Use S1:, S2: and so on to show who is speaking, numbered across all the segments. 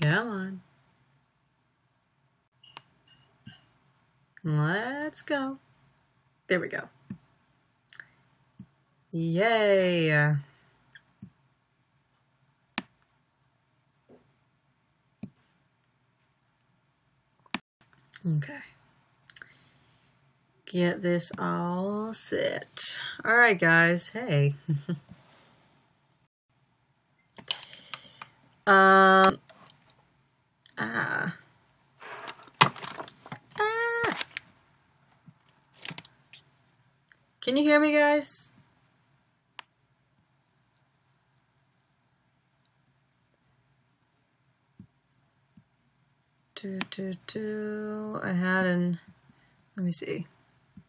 S1: Come on. Let's go. There we go. Yay. Okay. Get this all set. All right, guys. Hey. Can you hear me, guys? I had an... Let me see.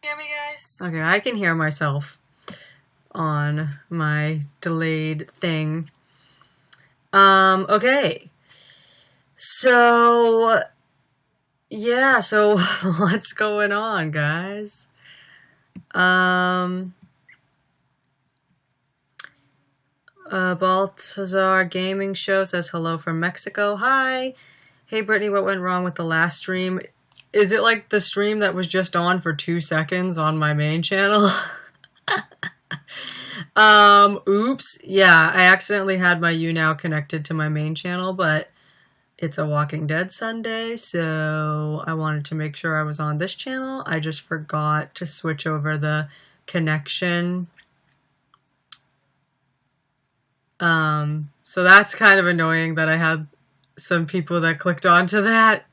S1: Hear me, guys? Okay, I can hear myself on my delayed thing. Okay. So, yeah, so what's going on, guys? Baltazar Gaming Show says hello from Mexico. Hi. Hey, Brittany, what went wrong with the last stream? Is it like the stream that was just on for 2 seconds on my main channel? Oops. Yeah, I accidentally had my YouNow connected to my main channel, but it's a Walking Dead Sunday, so I wanted to make sure I was on this channel. I just forgot to switch over the connection. So that's kind of annoying that I had some people that clicked onto that.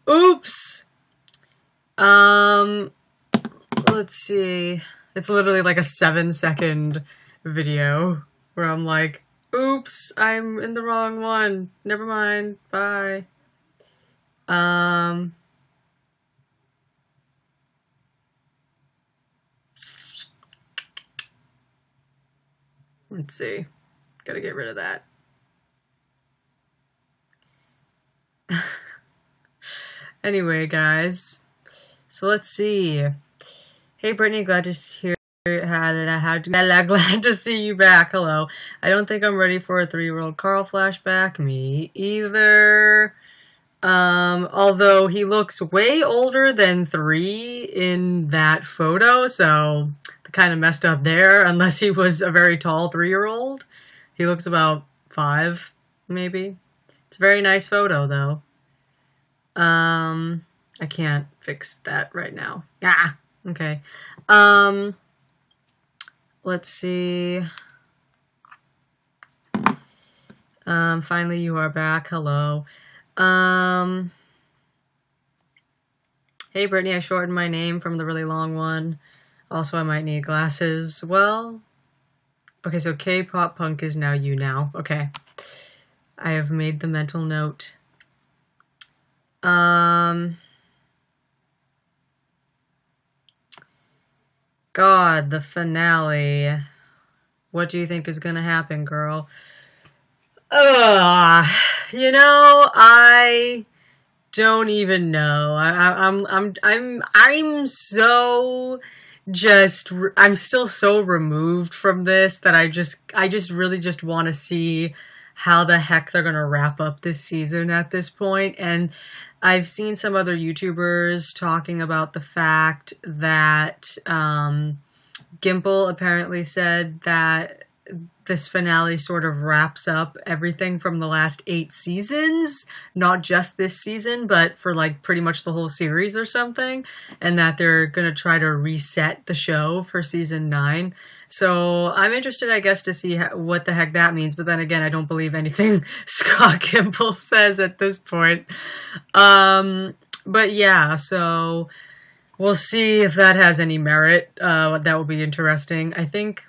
S1: Oops. Let's see. It's literally like a 7-second video where I'm like, oops, I'm in the wrong one. Never mind. Bye. Let's see. Gotta get rid of that. Anyway, guys. So let's see. Hey, Brittany, glad to hear glad to see you back. Hello. I don't think I'm ready for a 3-year-old Carl flashback. Me either. Although he looks way older than 3 in that photo, so kind of messed up there, unless he was a very tall 3-year-old. He looks about 5, maybe. It's a very nice photo, though. I can't fix that right now. Ah, okay. Let's see. Finally you are back. Hello. Hey, Brittany, I shortened my name from the really long one. Also, I might need glasses. Well, okay, so K-pop punk is now YouNow. Okay. I have made the mental note. God, the finale. What do you think is gonna happen, girl? You know, I don't even know. I'm so just, I'm still so removed from this that I just really just want to see how the heck they're going to wrap up this season at this point. And I've seen some other YouTubers talking about the fact that Gimple apparently said that this finale sort of wraps up everything from the last 8 seasons, not just this season, but for like pretty much the whole series or something, and that they're going to try to reset the show for season 9. So I'm interested, I guess, to see what the heck that means, but then again, I don't believe anything Scott Gimple says at this point. But yeah, so we'll see if that has any merit. That will be interesting. I think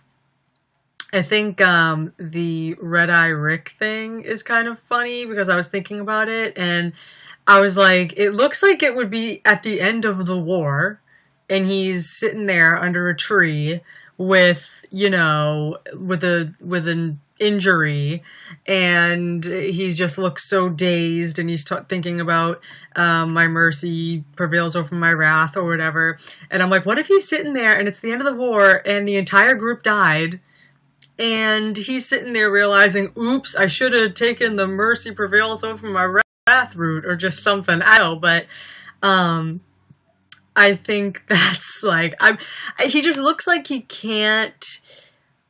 S1: the Red Eye Rick thing is kind of funny because I was thinking about it and I was like, it looks like it would be at the end of the war and he's sitting there under a tree with, you know, with an injury and he just looks so dazed and he's thinking about my mercy prevails over my wrath or whatever. And I'm like, what if he's sitting there and it's the end of the war and the entire group died And he's sitting there realizing, oops, I should have taken the mercy prevails over my wrath route or just something. I don't know, but I think that's like, he just looks like he can't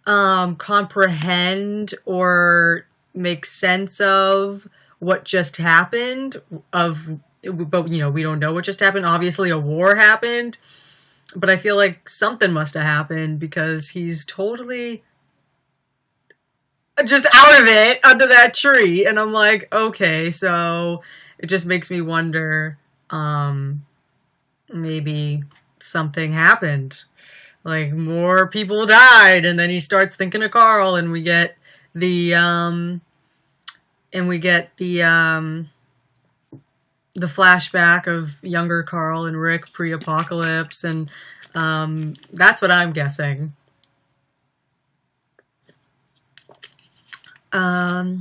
S1: comprehend or make sense of what just happened. But you know, we don't know what just happened. Obviously, a war happened, but I feel like something must have happened because he's totally just out of it under that tree. And I'm like, okay, so it just makes me wonder, maybe something happened. Like more people died, and then he starts thinking of Carl, and we get the the flashback of younger Carl and Rick pre-apocalypse, and that's what I'm guessing. I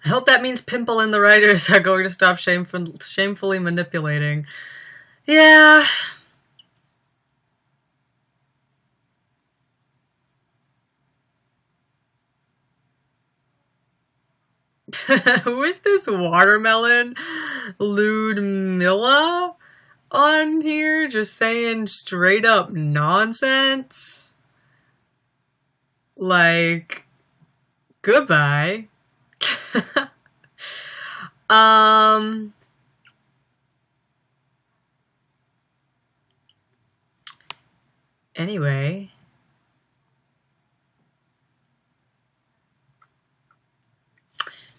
S1: hope that means Pimple and the writers are going to stop shamefully manipulating. Yeah. Who is this watermelon Ludmilla on here just saying straight up nonsense? Like, goodbye. Anyway.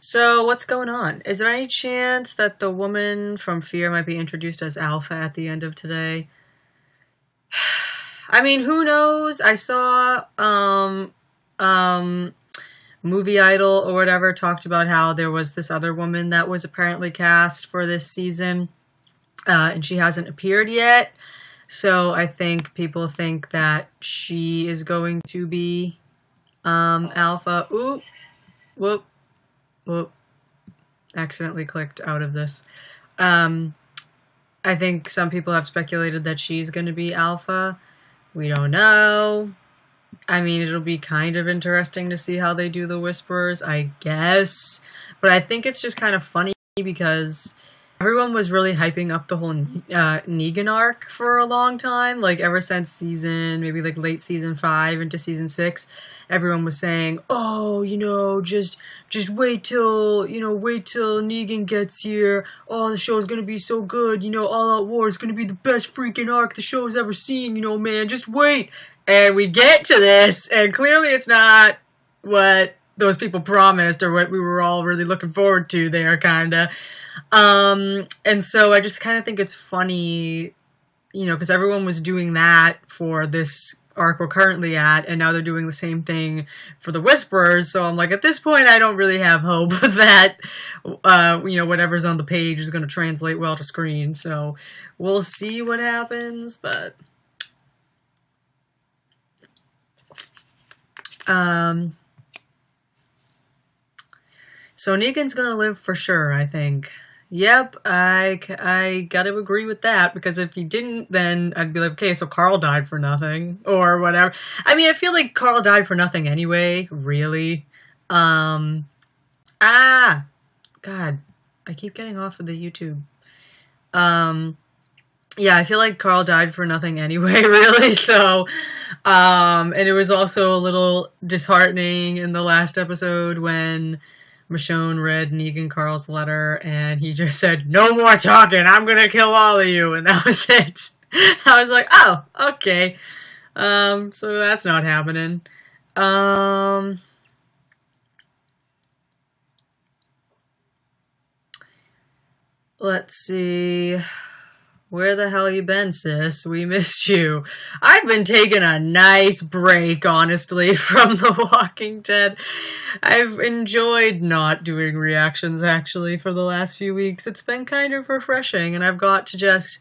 S1: So, what's going on? Is there any chance that the woman from Fear might be introduced as Alpha at the end of today? I mean, who knows? I saw, Movie Idol or whatever talked about how there was this other woman that was apparently cast for this season, and she hasn't appeared yet. So I think people think that she is going to be Alpha. Ooh, whoop. Whoop, accidentally clicked out of this. I think some people have speculated that she's going to be Alpha. We don't know. I mean, it'll be kind of interesting to see how they do the Whisperers, I guess. But I think it's just kind of funny because everyone was really hyping up the whole Negan arc for a long time. Like, ever since maybe like late season 5 into season 6, everyone was saying, oh, you know, just wait till Negan gets here. Oh, the show's gonna be so good. You know, All Out War is gonna be the best freaking arc the show's ever seen. You know, man, just wait. And we get to this, and clearly it's not what those people promised or what we were all really looking forward to there, kinda. And so I just kind of think it's funny, you know, because everyone was doing that for this arc we're currently at, and now they're doing the same thing for the Whisperers. So I'm like, at this point, I don't really have hope that, you know, whatever's on the page is going to translate well to screen. So we'll see what happens, but so Negan's gonna live for sure, I think. Yep, I gotta agree with that, because if he didn't, then I'd be like, okay, so Carl died for nothing, or whatever. I mean, I feel like Carl died for nothing anyway, really. God, I keep getting off of the YouTube. Yeah, I feel like Carl died for nothing anyway, really, so, and it was also a little disheartening in the last episode when Michonne read Negan Carl's letter, and he just said, no more talking, I'm gonna kill all of you, and that was it. I was like, oh, okay. So that's not happening. Let's see. Where the hell you been, sis? We missed you. I've been taking a nice break, honestly, from The Walking Dead. I've enjoyed not doing reactions, actually, for the last few weeks. It's been kind of refreshing, and I've got to just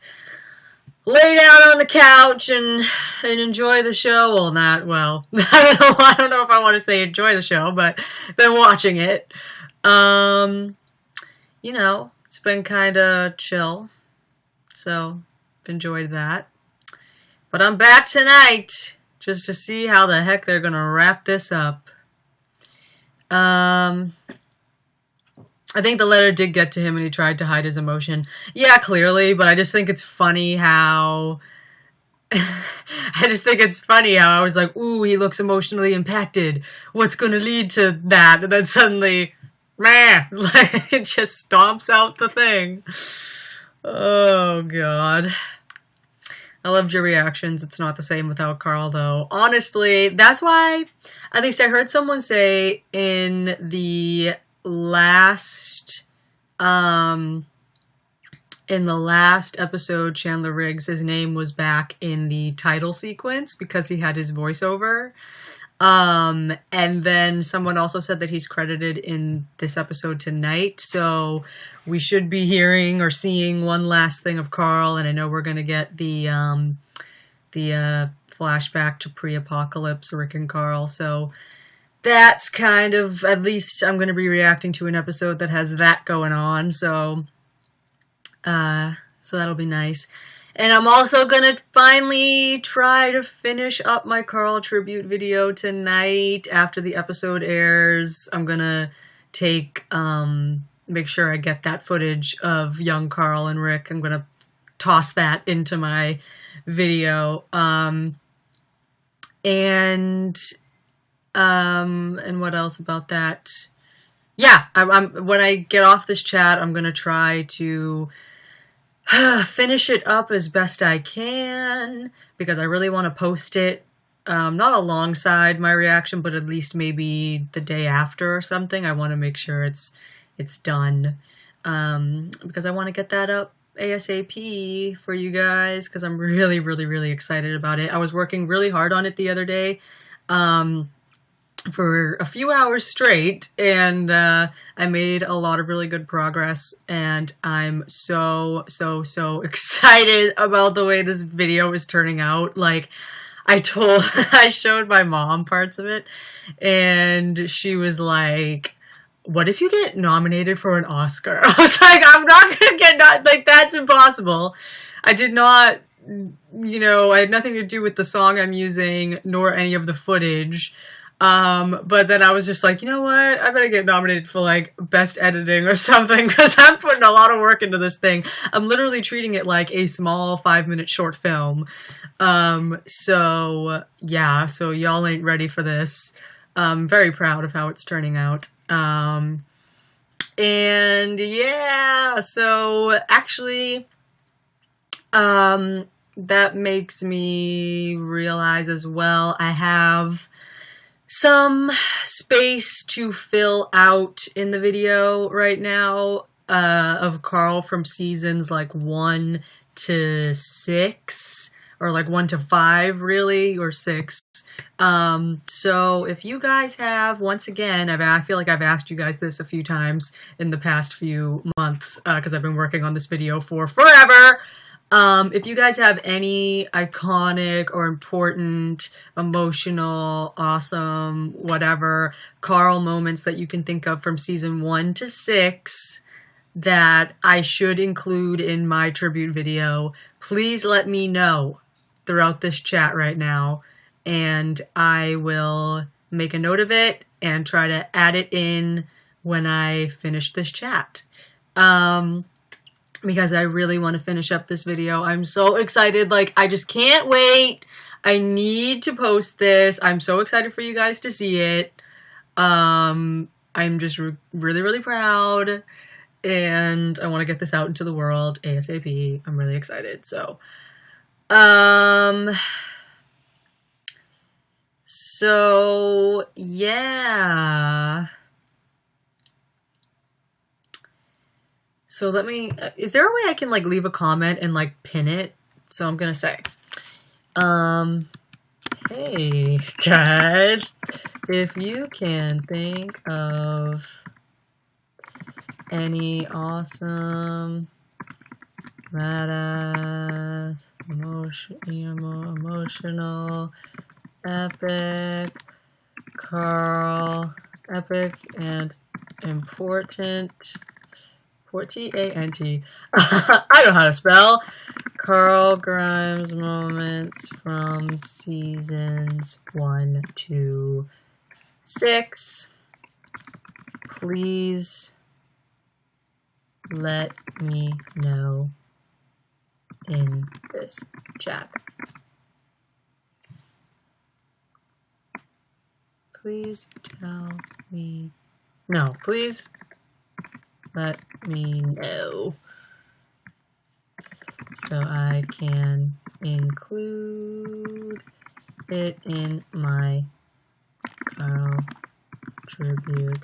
S1: lay down on the couch and enjoy the show. Well, not, well, I don't know if I want to say enjoy the show, but been watching it. You know, it's been kind of chill. So, I've enjoyed that. But I'm back tonight. just to see how the heck they're gonna wrap this up. I think the letter did get to him and he tried to hide his emotion. Yeah, clearly, but I just think it's funny how... I just think it's funny how I was like, ooh, he looks emotionally impacted. What's going to lead to that? And then suddenly, man, like, it just stomps out the thing. Oh, God. I loved your reactions. It's not the same without Carl, though. Honestly, that's why, at least I heard someone say in the last episode, Chandler Riggs, his name was back in the title sequence because he had his voiceover. And then someone also said that he's credited in this episode tonight. So we should be hearing or seeing one last thing of Carl. And I know we're going to get the flashback to pre-apocalypse Rick and Carl. So that's kind of, at least I'm going to be reacting to an episode that has that going on. So that'll be nice. And I'm also gonna finally try to finish up my Carl tribute video tonight after the episode airs. I'm gonna take, make sure I get that footage of young Carl and Rick. I'm gonna toss that into my video. And what else about that? Yeah, when I get off this chat, I'm gonna try to finish it up as best I can because I really want to post it, not alongside my reaction, but at least maybe the day after or something. I want to make sure it's done, because I want to get that up ASAP for you guys because I'm really, really, really excited about it. I was working really hard on it the other day, for a few hours straight, and I made a lot of really good progress, and I'm so excited about the way this video is turning out. Like, I showed my mom parts of it, and she was like, what if you get nominated for an Oscar? I was like, I'm not gonna get, like, that's impossible. I did not, you know, I had nothing to do with the song I'm using, nor any of the footage. But then I was just like, you know what? I better get nominated for, like, best editing or something, because I'm putting a lot of work into this thing. I'm literally treating it like a small 5-minute short film. So yeah, so y'all ain't ready for this. I'm very proud of how it's turning out. And yeah, so actually, that makes me realize as well, I have some space to fill out in the video right now, of Carl from seasons like 1 to 6, or like 1 to 5 really, or 6. So if you guys have, once again, I feel like I've asked you guys this a few times in the past few months, because I've been working on this video for forever. If you guys have any iconic or important, emotional, awesome, whatever, Carl moments that you can think of from season 1 to 6 that I should include in my tribute video, please let me know throughout this chat right now, and I will make a note of it and try to add it in when I finish this chat. Because I really want to finish up this video. I'm so excited. Like, I just can't wait. I need to post this. I'm so excited for you guys to see it. I'm just really, really proud. And I want to get this out into the world ASAP. I'm really excited. So, yeah. So let me, is there a way I can, like, leave a comment and, like, pin it? So I'm gonna say, hey guys, if you can think of any awesome, badass, emotional, epic, Carl, epic and important, T-A-N-T. I know how to spell. Carl Grimes moments from seasons 1 to 6. Please let me know in this chat. Please tell me. No, please let me know so I can include it in my Carl tribute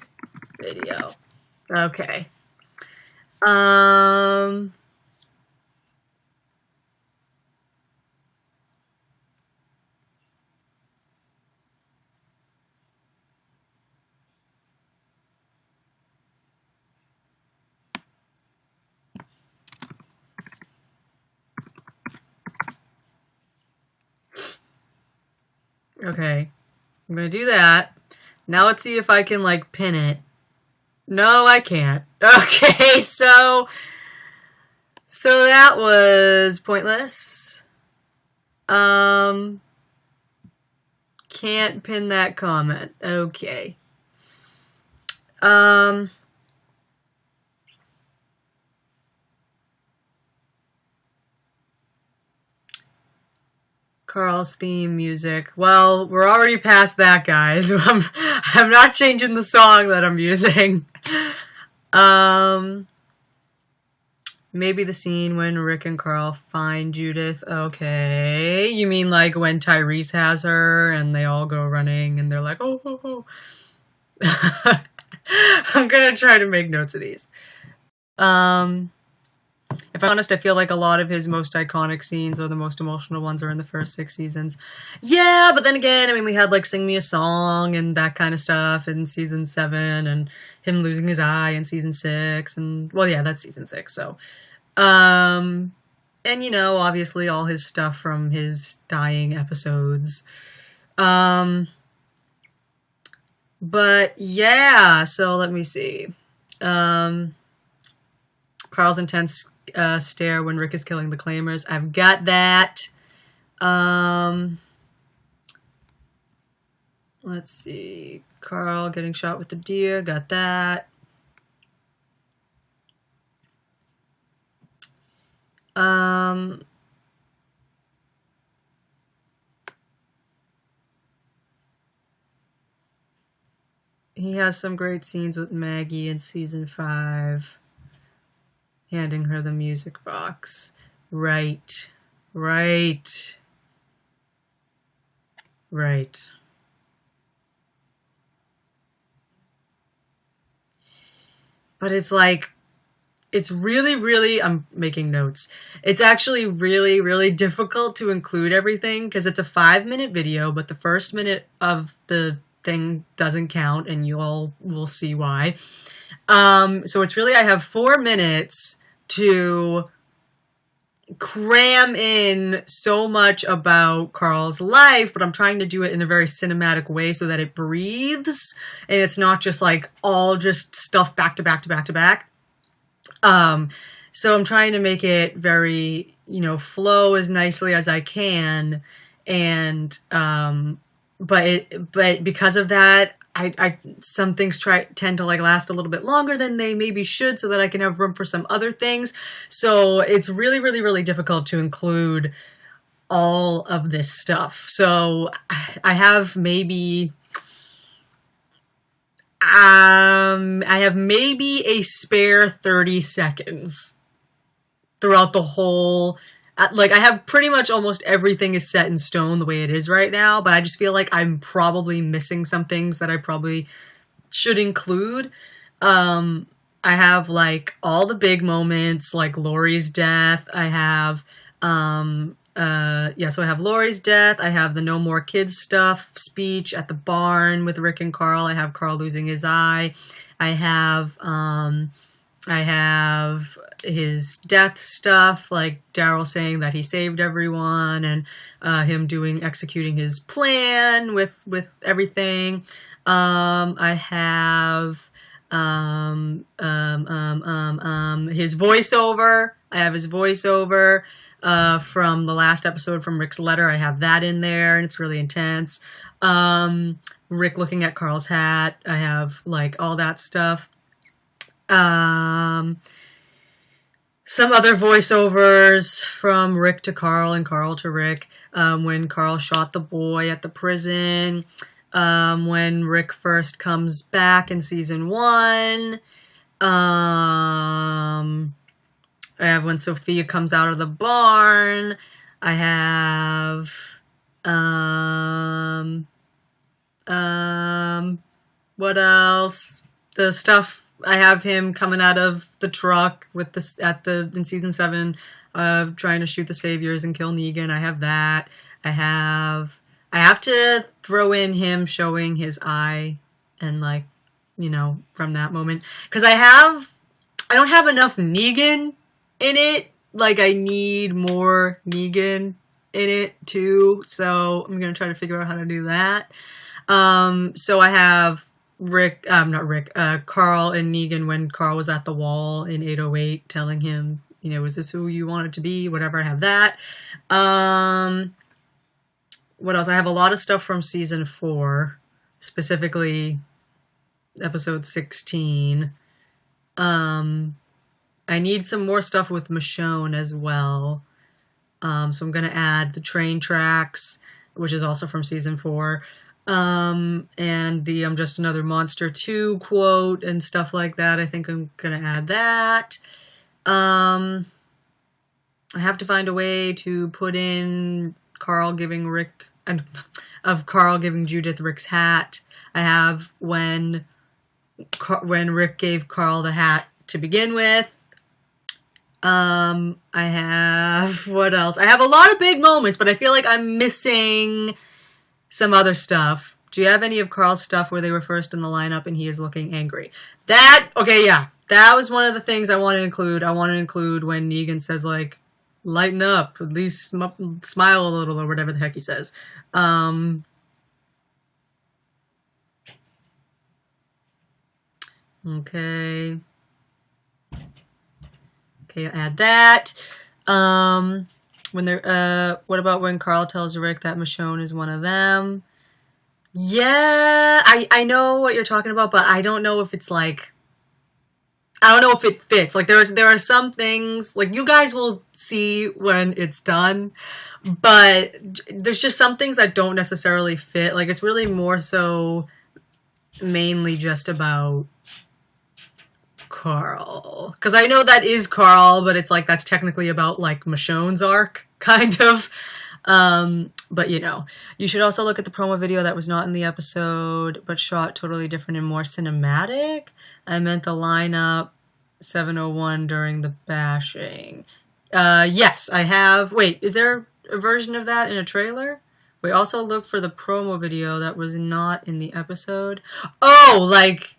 S1: video. Okay. Okay, I'm gonna do that. Now let's see if I can, like, pin it. No, I can't. Okay, so that was pointless. Can't pin that comment. Okay. Carl's theme music. Well, we're already past that, guys. I'm not changing the song that I'm using. Maybe the scene when Rick and Carl find Judith. Okay. You mean like when Tyrese has her and they all go running and they're like, oh, oh, oh. I'm gonna try to make notes of these. If I'm honest, I feel like a lot of his most iconic scenes or the most emotional ones are in the first 6 seasons. Yeah, but then again, I mean, we had like Sing Me a Song and that kind of stuff in season 7 and him losing his eye in season 6. And, well, yeah, that's season 6, so. And, you know, obviously all his stuff from his dying episodes. But, yeah, so let me see. Carl's intense stare when Rick is killing the Claimers. I've got that. Let's see. Carl getting shot with the deer. Got that. He has some great scenes with Maggie in season 5. Handing her the music box. Right. Right. Right. But it's like, it's really, I'm making notes. It's actually really difficult to include everything because it's a 5-minute video, but the first minute of the thing doesn't count and you all will see why. So it's really, I have 4 minutes to cram in so much about Carl's life, but I'm trying to do it in a very cinematic way so that it breathes and it's not just like all just stuff back to back to back to back. So I'm trying to make it very, you know, flow as nicely as I can. And, but because of that, some things tend to like last a little bit longer than they maybe should so that I can have room for some other things. So it's really difficult to include all of this stuff. So I have maybe, a spare 30 seconds throughout the whole, like, I have pretty much almost everything is set in stone the way it is right now, but I just feel like I'm probably missing some things that I probably should include. I have, like, all the big moments, like Lori's death. I have, so I have Lori's death. I have the No More Kids stuff speech at the barn with Rick and Carl. I have Carl losing his eye. I have his death stuff, like Daryl saying that he saved everyone and him executing his plan with everything. I have his voiceover. I have his voiceover. from the last episode from Rick's letter. I have that in there, and it's really intense. Rick looking at Carl's hat. I have like all that stuff. Some other voiceovers from Rick to Carl and Carl to Rick. When Carl shot the boy at the prison. When Rick first comes back in season 1. I have when Sophia comes out of the barn. I have what else? The stuff I have him coming out of the truck with this in season 7, trying to shoot the saviors and kill Negan. I have that. I have to throw in him showing his eye and like, you know, from that moment, because I don't have enough Negan in it. Like, I need more Negan in it too, so I'm gonna try to figure out how to do that. So I have Carl and Negan when Carl was at the wall in 808 telling him, you know, is this who you wanted to be? Whatever, I have that. What else? I have a lot of stuff from season 4, specifically episode 16. I need some more stuff with Michonne as well. So I'm going to add the train tracks, which is also from season 4. And the I'm Just Another Monster 2 quote and stuff like that. I think I'm going to add that. I have to find a way to put in Carl giving Judith Rick's hat. I have when Rick gave Carl the hat to begin with. I have, what else? I have a lot of big moments, but I feel like I'm missing some other stuff. Do you have any of Carl's stuff where they were first in the lineup and he is looking angry? Okay, yeah. That was one of the things I want to include. I want to include when Negan says, like, lighten up, at least smile a little, or whatever the heck he says. Okay. Okay, I'll add that. What about when Carl tells Rick that Michonne is one of them? Yeah, I know what you're talking about, but I don't know if it's like, I don't know if it fits. Like, there are some things, like, you guys will see when it's done, but there's just some things that don't necessarily fit. Like, it's really more so mainly just about Carl. Because I know that is Carl, but it's like, that's technically about, like, Michonne's arc, kind of. But, you know, you should also look at the promo video that was not in the episode, but shot totally different and more cinematic. I meant the lineup 701 during the bashing. Yes, I have. Wait, is there a version of that in a trailer? We also looked for the promo video that was not in the episode. Oh, like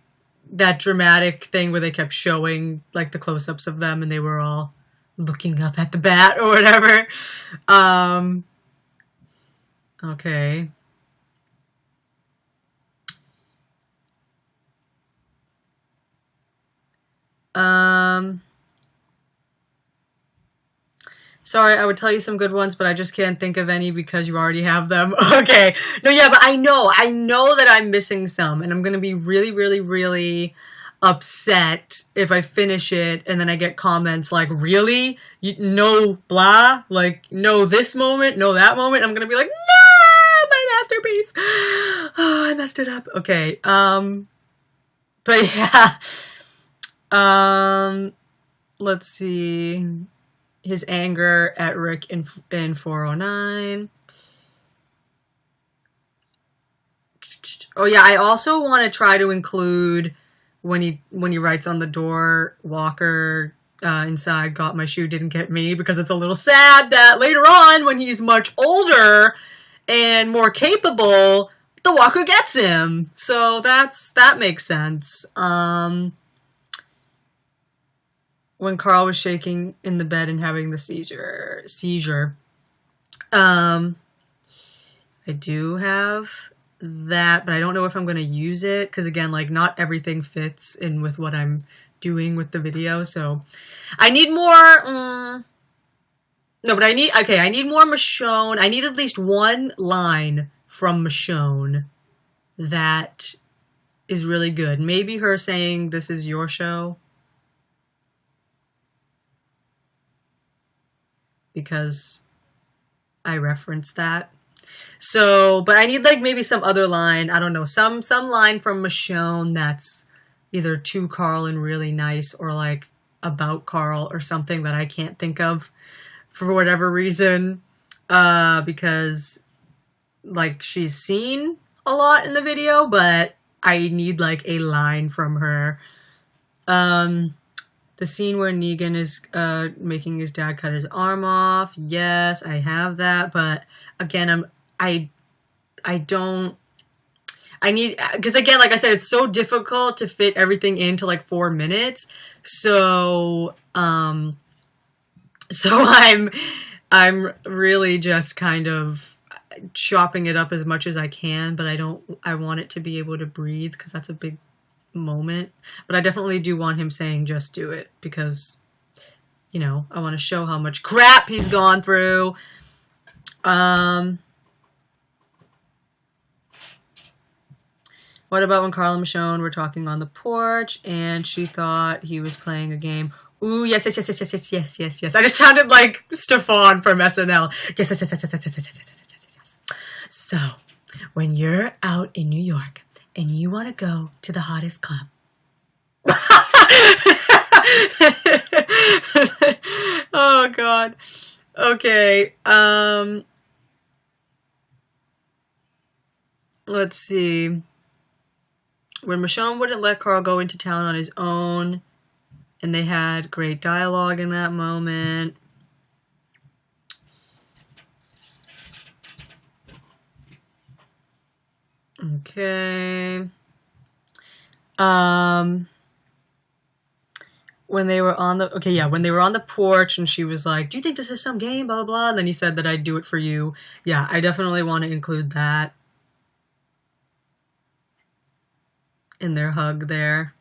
S1: that dramatic thing where they kept showing like the close-ups of them and they were all looking up at the bat or whatever. Okay. Sorry, I would tell you some good ones, but I just can't think of any because you already have them. Okay. No, yeah, but I know that I'm missing some, and I'm gonna be really, really, really upset if I finish it and then I get comments like, really? No blah? Like, no this moment, no that moment? I'm gonna be like, no, my masterpiece. Oh, I messed it up. Okay, but yeah. Let's see. His anger at Rick in 409. Oh yeah, I also want to try to include when he writes on the door, Walker inside got my shoe, didn't get me, because it's a little sad that later on when he's much older and more capable, the Walker gets him. So that makes sense. When Carl was shaking in the bed and having the seizure. I do have that, but I don't know if I'm going to use it, because again, like, not everything fits in with what I'm doing with the video, so I need more, No, but I need more Michonne. I need at least one line from Michonne that is really good. Maybe her saying, "This is your show," because I referenced that. So, but I need like maybe some other line. I don't know, some line from Michonne that's either to Carl and really nice, or like about Carl or something that I can't think of for whatever reason. Because like she's seen a lot in the video, but I need like a line from her. The scene where Negan is making his dad cut his arm off. Yes, I have that, but again, I don't. I need, because again, like I said, it's so difficult to fit everything into like 4 minutes. So, so I'm really just kind of chopping it up as much as I can, but I want it to be able to breathe because that's a big moment. But I definitely do want him saying, "Just do it," because, you know, I want to show how much crap he's gone through. What about when Carl and Michonne were talking on the porch and she thought he was playing a game? Ooh, yes, yes, yes, yes, yes, yes, yes, yes, yes. I just sounded like Stefan from SNL. Yes, yes, yes, yes, yes, yes, yes, yes, yes, yes, yes, yes. So, when you're out in New York and you want to go to the hottest club. Oh, God. Okay. Let's see. When Michonne wouldn't let Carl go into town on his own, and they had great dialogue in that moment. Okay. When they were on the porch and she was like, "Do you think this is some game, blah, blah, blah?" And then he said that I'd do it for you. Yeah, I definitely want to include that in their hug there.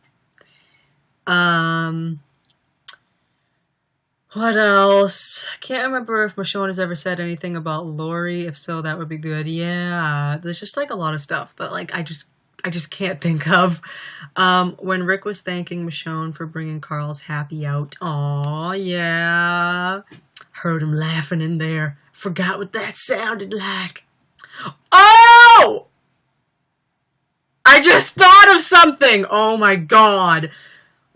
S1: What else? I can't remember if Michonne has ever said anything about Lori. If so, that would be good. Yeah, there's just like a lot of stuff that like I just can't think of. When Rick was thanking Michonne for bringing Carl's happy out. Aw, yeah. Heard him laughing in there. Forgot what that sounded like. Oh! I just thought of something. Oh my God.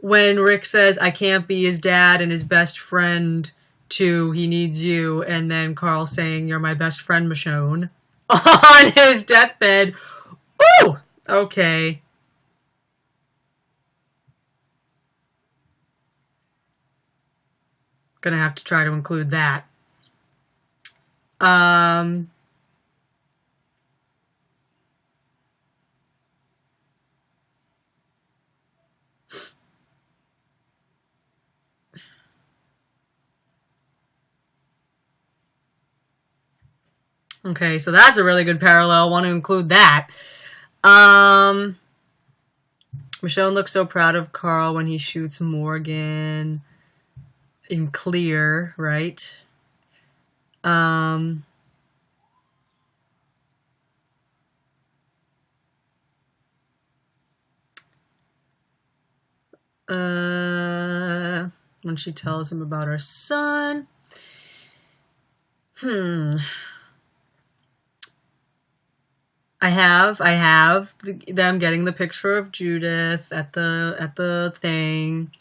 S1: When Rick says, "I can't be his dad and his best friend too, he needs you," and then Carl saying, "You're my best friend, Michonne," on his deathbed. Ooh! Okay. Gonna have to try to include that. Okay, so that's a really good parallel. Want to include that. Michonne looks so proud of Carl when he shoots Morgan in Clear, right? When she tells him about her son. I have them getting the picture of Judith at the thing.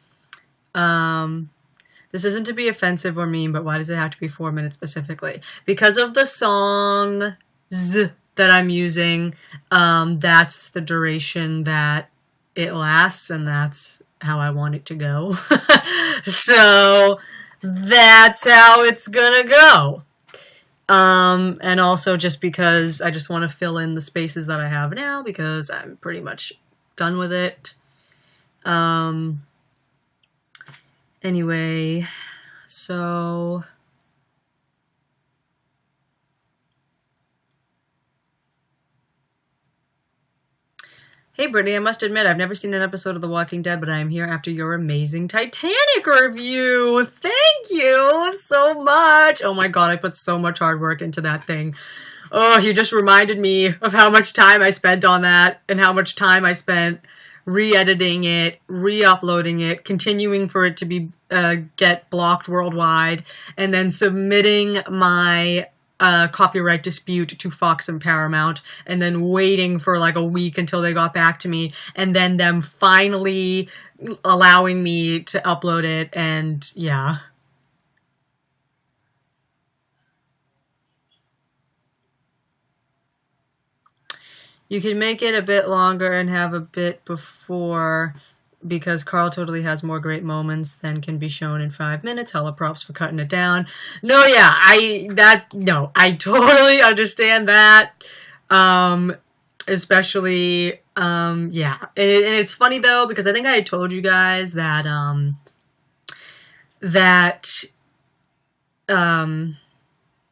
S1: This isn't to be offensive or mean, but why does it have to be 4 minutes specifically? Because of the songs that I'm using, that's the duration that it lasts, and that's how I want it to go. So that's how it's gonna go. And also just because I just want to fill in the spaces that I have now because I'm pretty much done with it. Anyway, so Hey Brittany, I must admit I've never seen an episode of The Walking Dead, but I am here after your amazing Titanic review. Thank you so much. Oh my god, I put so much hard work into that thing. Oh, you just reminded me of how much time I spent on that and how much time I spent re-editing it, re-uploading it, continuing for it to be get blocked worldwide, and then submitting my copyright dispute to Fox and Paramount, and then waiting for like a week until they got back to me, and then them finally allowing me to upload it, and yeah. You can make it a bit longer and have a bit before, because Carl totally has more great moments than can be shown in 5 minutes. Hella props for cutting it down. No, yeah, I totally understand that. Especially, yeah. And it's funny though, because I think I told you guys that,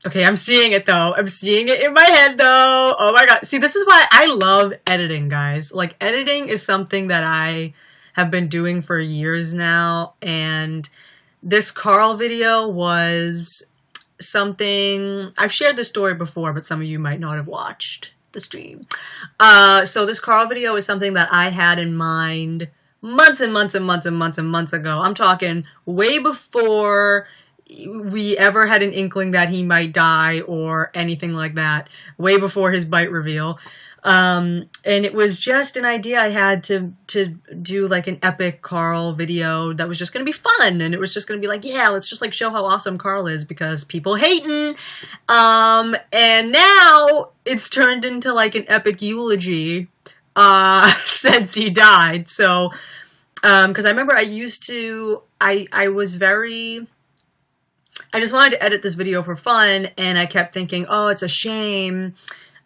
S1: okay, I'm seeing it though. I'm seeing it in my head though. Oh my god. See, this is why I love editing, guys. Like, editing is something that I have been doing for years now, and this Carl video was something... I've shared this story before, but some of you might not have watched the stream. So this Carl video is something that I had in mind months and months and months and months and months ago. I'm talking way before we ever had an inkling that he might die or anything like that, way before his bite reveal. And it was just an idea I had to do like an epic Carl video that was just going to be fun. And it was just going to be like, yeah, let's just like show how awesome Carl is because people hating. And now it's turned into like an epic eulogy, since he died. So, cause I remember I used to, I was very... I just wanted to edit this video for fun, and I kept thinking, oh, it's a shame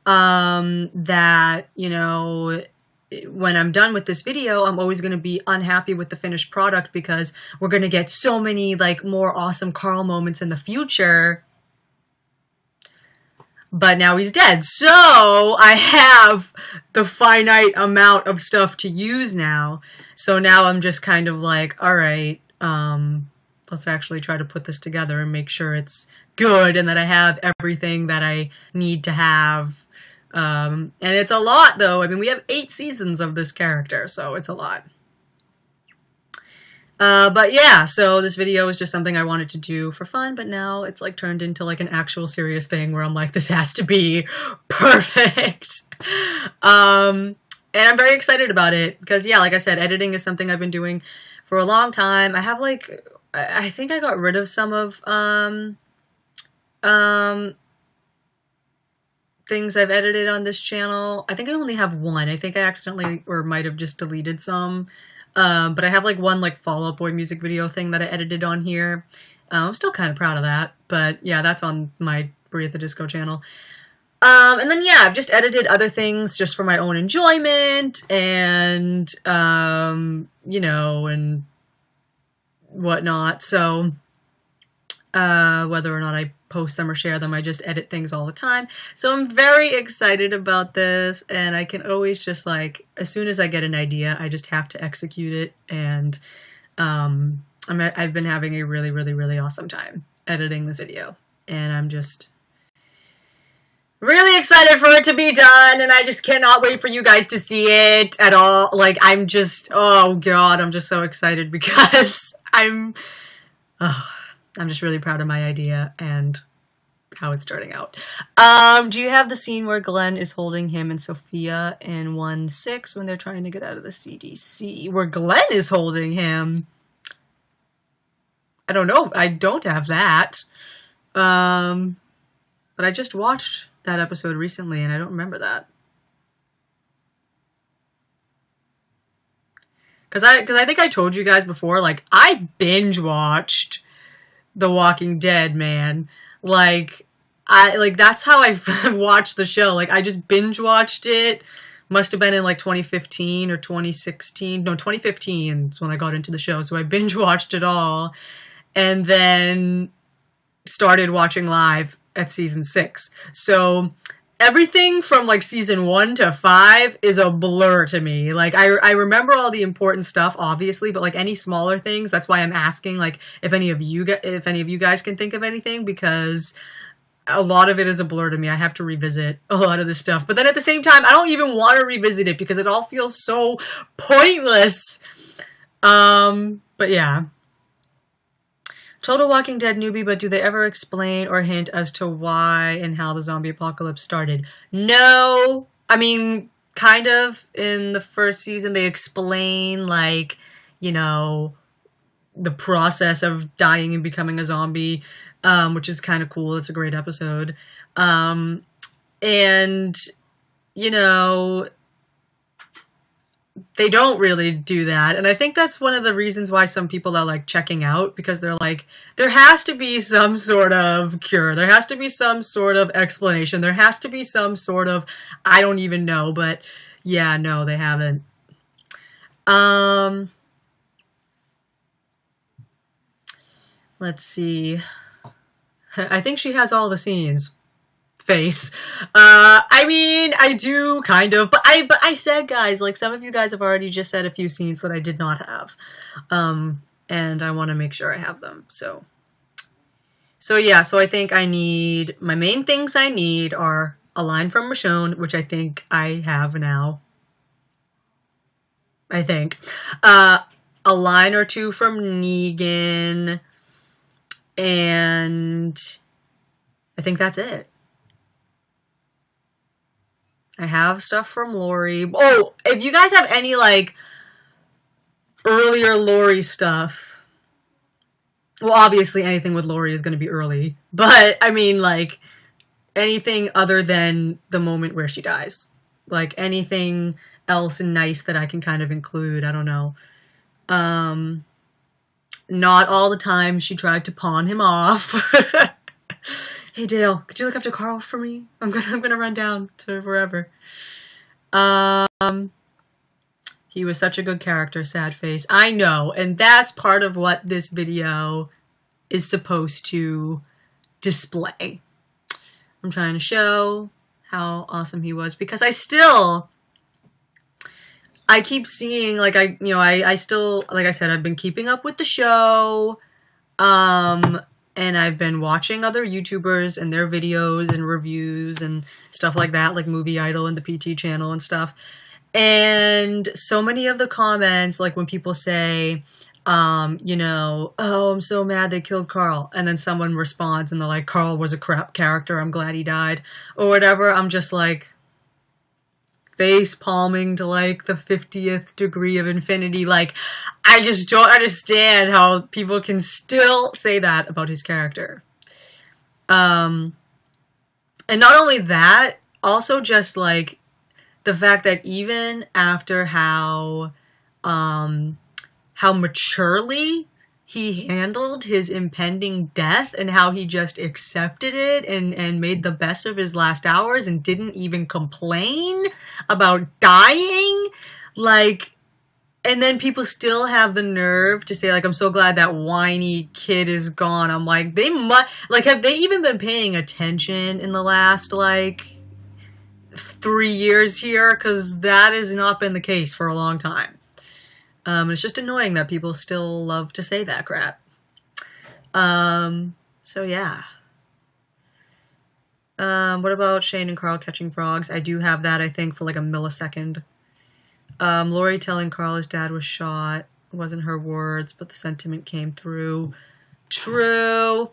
S1: that, you know, when I'm done with this video, I'm always going to be unhappy with the finished product because we're going to get so many, like, more awesome Carl moments in the future. But now he's dead, so I have the finite amount of stuff to use now. So now I'm just kind of like, all right, let's actually try to put this together and make sure it's good and that I have everything that I need to have. And it's a lot, though. I mean, we have 8 seasons of this character, so it's a lot. But yeah, so this video was just something I wanted to do for fun, but now it's like turned into like an actual serious thing where I'm like, this has to be perfect. And I'm very excited about it because, yeah, like I said, editing is something I've been doing for a long time. I have like... I think I got rid of some of things I've edited on this channel. I think I only have one. I think I accidentally or might have just deleted some. But I have like one like Fall Out Boy music video thing that I edited on here. I'm still kind of proud of that. But yeah, that's on my Brie at the Disco channel. And then yeah, I've just edited other things just for my own enjoyment and you know, and whatnot. So whether or not I post them or share them, I just edit things all the time. So I'm very excited about this, and I can always just like, as soon as I get an idea, I just have to execute it. And I've been having a really, really, really awesome time editing this video, and I'm just really excited for it to be done, and I just cannot wait for you guys to see it at all. Like, I'm just, oh god, I'm just so excited because I'm just really proud of my idea and how it's starting out. Do you have the scene where Glenn is holding him and Sophia in 1-6 when they're trying to get out of the CDC? Where Glenn is holding him? I don't know. I don't have that. But I just watched that episode recently and I don't remember that. Because I think I told you guys before, like, I binge watched The Walking Dead, man. Like, that's how I watched the show. Like, I just binge watched it. Must have been in, like, 2015 or 2016. No, 2015 is when I got into the show. So I binge watched it all. And then started watching live at season 6. So everything from like season 1 to 5 is a blur to me. Like I remember all the important stuff, obviously, but like any smaller things, that's why I'm asking like if any of you guys can think of anything, because a lot of it is a blur to me. I have to revisit a lot of this stuff. But then at the same time, I don't even want to revisit it because it all feels so pointless. But yeah. Total Walking Dead newbie, but do they ever explain or hint as to why and how the zombie apocalypse started? No. I mean, kind of in the first season, they explain, like, you know, the process of dying and becoming a zombie, which is kind of cool. It's a great episode. And, you know, they don't really do that. And I think that's one of the reasons why some people are like checking out, because they're like, there has to be some sort of cure. There has to be some sort of explanation. There has to be some sort of, I don't even know, but yeah, no, they haven't. Let's see. I think she has all the scenes. Face. I mean, I do kind of, but I said, guys, like some of you guys have already just said a few scenes that I did not have. And I want to make sure I have them. So yeah, so I think I need, my main things I need are a line from Michonne, which I think I have now. I think. A line or two from Negan. And I think that's it. I have stuff from Lori. Oh, if you guys have any, like, earlier Lori stuff. Well, obviously anything with Lori is going to be early. But, I mean, like, anything other than the moment where she dies. Like, anything else nice that I can kind of include. I don't know. Not all the time she tried to pawn him off. Hey Dale, could you look up to Carl for me? I'm gonna run down to wherever. He was such a good character, sad face. I know, and that's part of what this video is supposed to display. I'm trying to show how awesome he was, because I keep seeing, like, I still, like I said, I've been keeping up with the show, and I've been watching other YouTubers and their videos and reviews and stuff like that, like Movie Idol and the PT channel and stuff. And so many of the comments, like when people say, you know, oh, I'm so mad they killed Carl. And then someone responds and they're like, Carl was a crap character, I'm glad he died. Or whatever, I'm just like, face palming to like the 50th degree of infinity. Like, I just don't understand how people can still say that about his character. And not only that, also just like the fact that even after how maturely he handled his impending death and how he just accepted it and made the best of his last hours and didn't even complain about dying. Like, and then people still have the nerve to say, like, I'm so glad that whiny kid is gone. I'm like, they must, like, have they even been paying attention in the last, like, 3 years here? Because that has not been the case for a long time. It's just annoying that people still love to say that crap. So yeah. What about Shane and Carl catching frogs? I do have that, I think, for like a millisecond. Lori telling Carl his dad was shot. It wasn't her words, but the sentiment came through. True.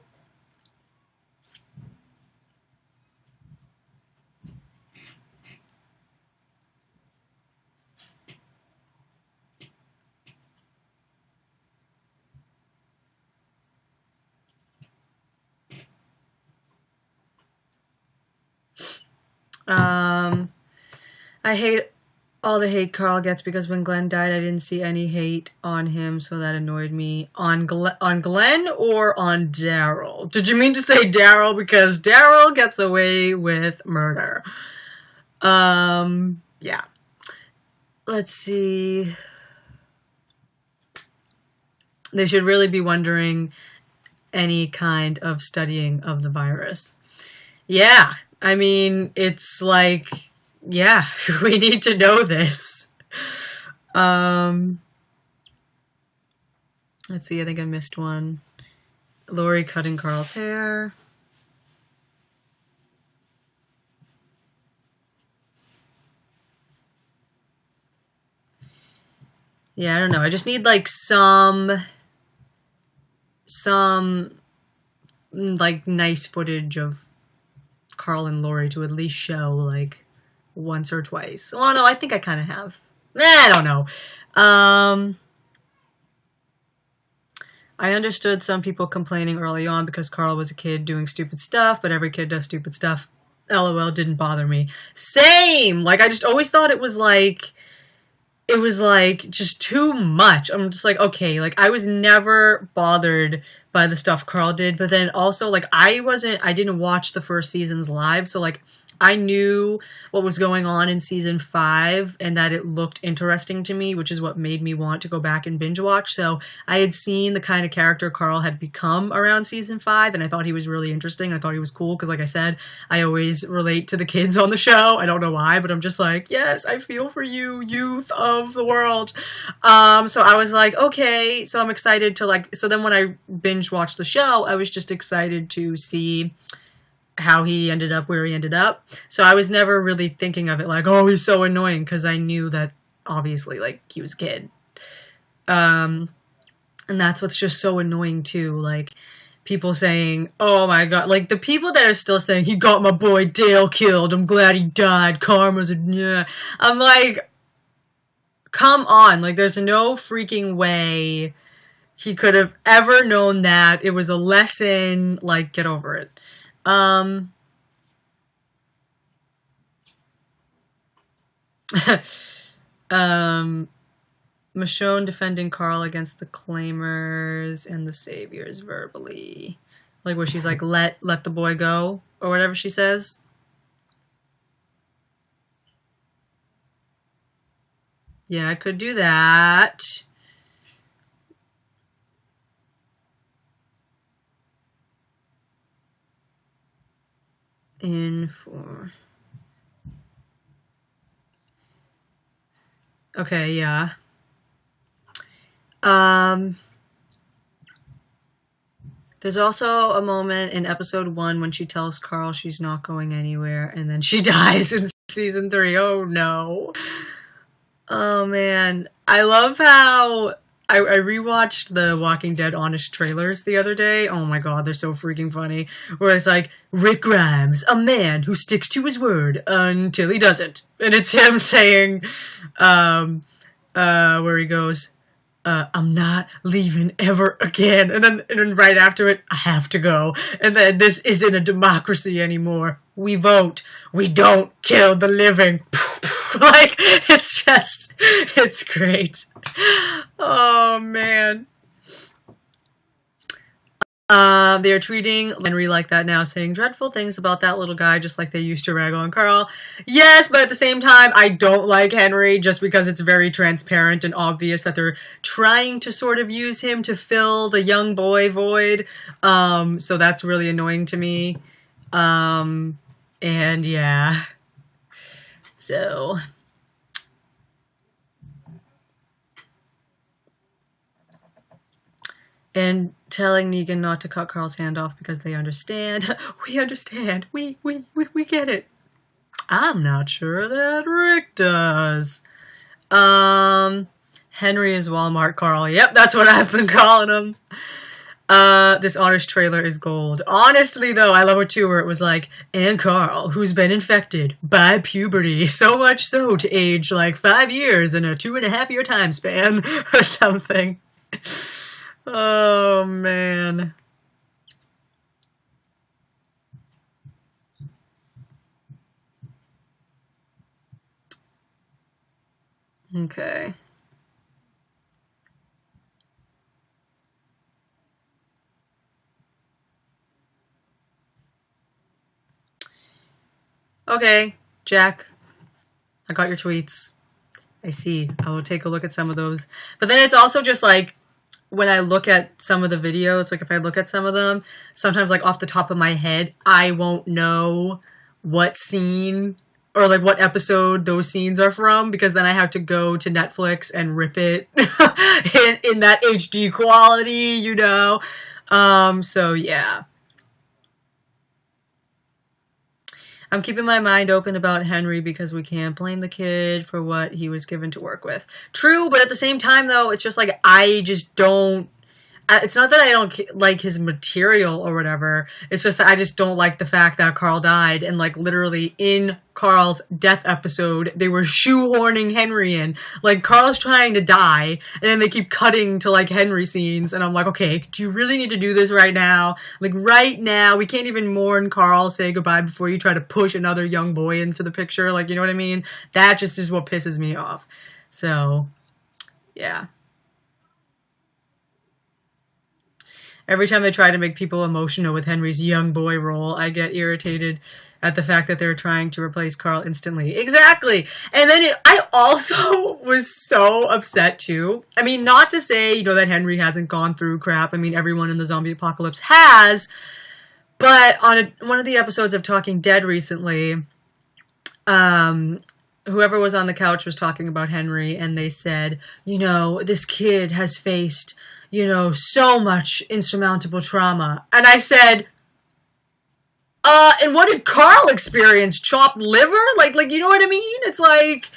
S1: I hate all the hate Carl gets because when Glenn died, I didn't see any hate on him, so that annoyed me. On Glenn or on Daryl? Did you mean to say Daryl? Because Daryl gets away with murder. Yeah. Let's see. They should really be wondering any kind of studying of the virus. Yeah, I mean, it's like, yeah, we need to know this. Um, let's see, I think I missed one. Lori cutting Carl's hair. Yeah, I don't know. I just need like some like nice footage of Carl and Lori to at least show like once or twice. Well, no, I think I kind of have. I don't know. I understood some people complaining early on because Carl was a kid doing stupid stuff, but every kid does stupid stuff. LOL, didn't bother me. Same! Like, I just always thought it was like just too much. I'm just like, okay, like I was never bothered by the stuff Carl did, but then also like I didn't watch the first seasons live, so like I knew what was going on in season 5 and that it looked interesting to me, which is what made me want to go back and binge watch. So I had seen the kind of character Carl had become around season 5, and I thought he was really interesting. I thought he was cool because, like I said, I always relate to the kids on the show. I don't know why, but I'm just like, yes, I feel for you, youth of the world. So I was like, okay, so I'm excited to like, so then when I binge watched the show, I was just excited to see how he ended up where he ended up. So I was never really thinking of it like, oh, he's so annoying, because I knew that obviously like he was a kid. And that's what's just so annoying too, like people saying, oh my god, like the people that are still saying he got my boy Dale killed, I'm glad he died, karma's a yeah. I'm like, come on, like there's no freaking way he could have ever known that. It was a lesson, like get over it. Um, um, Michonne defending Carl against the claimers and the saviors verbally. Like where she's like, let the boy go, or whatever she says. Yeah, I could do that. In for... Okay, yeah. There's also a moment in episode 1 when she tells Carl she's not going anywhere, and then she dies in season 3. Oh no. Oh man. I love how I rewatched the Walking Dead Honest trailers the other day. Oh my god, they're so freaking funny. Where it's like, Rick Grimes, a man who sticks to his word until he doesn't. And it's him saying, where he goes, I'm not leaving ever again. And then right after it, I have to go. And then this isn't a democracy anymore. We vote. We don't kill the living. Like, it's great. Oh, man. They're treating Henry like that now, saying dreadful things about that little guy, just like they used to rag on Carl. Yes, but at the same time, I don't like Henry just because it's very transparent and obvious that they're trying to sort of use him to fill the young boy void. So that's really annoying to me. And yeah. So... and telling Negan not to cut Carl's hand off because they understand. We understand. We get it. I'm not sure that Rick does. Henry is Walmart Carl. Yep, that's what I've been calling him. This Honest trailer is gold. Honestly, though, I love it too, where it was like, and Carl, who's been infected by puberty, so much so to age like 5 years in a 2.5 year time span, or something. Oh, man. Okay. Okay, Jack. I got your tweets. I see. I will take a look at some of those. But then it's also just like, when I look at some of the videos, like if I look at some of them, sometimes like off the top of my head, I won't know what scene or like what episode those scenes are from, because then I have to go to Netflix and rip it in that HD quality, you know? So yeah. I'm keeping my mind open about Henry because we can't blame the kid for what he was given to work with. True, but at the same time, though, it's just like I just don't... It's not that I don't like his material or whatever. It's just that I just don't like the fact that Carl died. And, like, literally in Carl's death episode, they were shoehorning Henry in. Like, Carl's trying to die, and then they keep cutting to, like, Henry scenes. And I'm like, okay, do you really need to do this right now? Like, right now, we can't even mourn Carl, say goodbye before you try to push another young boy into the picture. Like, you know what I mean? That just is what pisses me off. So, yeah. Every time they try to make people emotional with Henry's young boy role, I get irritated at the fact that they're trying to replace Carl instantly. Exactly. And then I also was so upset too. I mean, not to say, you know, that Henry hasn't gone through crap. I mean, everyone in the zombie apocalypse has. But on one of the episodes of Talking Dead recently, whoever was on the couch was talking about Henry, and they said, you know, this kid has faced, you know, so much insurmountable trauma. And I said, and what did Carl experience? Chopped liver? Like, you know what I mean? It's like,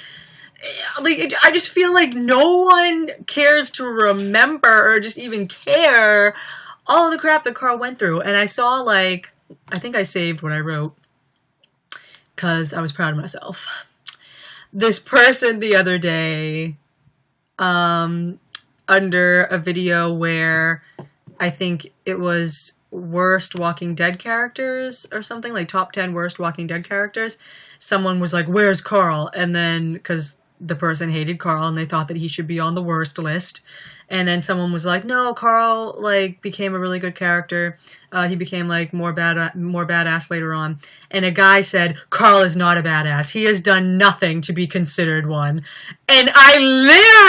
S1: I just feel like no one cares to remember or just even care all the crap that Carl went through. And I saw, like, I think I saved what I wrote because I was proud of myself. This person the other day, under a video where I think it was worst Walking Dead characters or something, like top 10 worst Walking Dead characters, someone was like, where's Carl? And then, because the person hated Carl and they thought that he should be on the worst list. And then someone was like, no, Carl, like, became a really good character. He became, like, more badass later on. And a guy said, Carl is not a badass. He has done nothing to be considered one. And I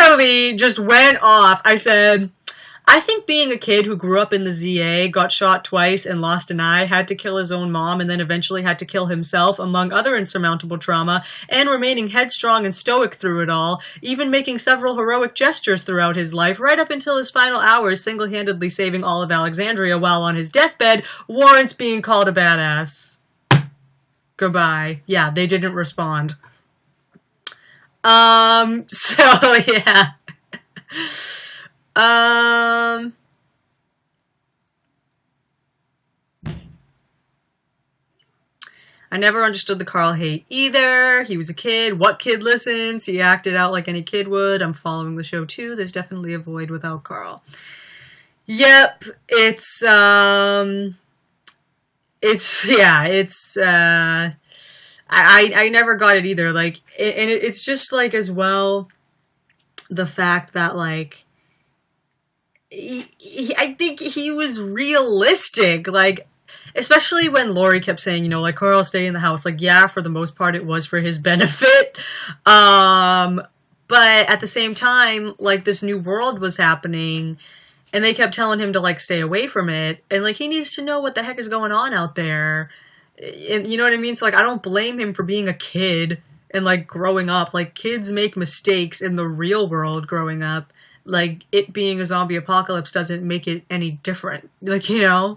S1: literally just went off. I said, I think being a kid who grew up in the ZA, got shot twice and lost an eye, had to kill his own mom, and then eventually had to kill himself, among other insurmountable trauma, and remaining headstrong and stoic through it all, even making several heroic gestures throughout his life, right up until his final hours, single-handedly saving all of Alexandria while on his deathbed, warrants being called a badass. Goodbye. Yeah, they didn't respond. So, yeah. I never understood the Carl hate either. He was a kid. What kid listens? He acted out like any kid would. I'm following the show too. There's definitely a void without Carl. Yep. I never got it either. Like, and it's just like, as well, the fact that, like, I think he was realistic, like, especially when Lori kept saying, you know, like, Carl, stay in the house. Like, yeah, for the most part, it was for his benefit. But at the same time, like, this new world was happening, and they kept telling him to, like, stay away from it. And, like, he needs to know what the heck is going on out there. And you know what I mean? So, like, I don't blame him for being a kid and, like, growing up. Like, kids make mistakes in the real world growing up. Like, it being a zombie apocalypse doesn't make it any different. Like, you know?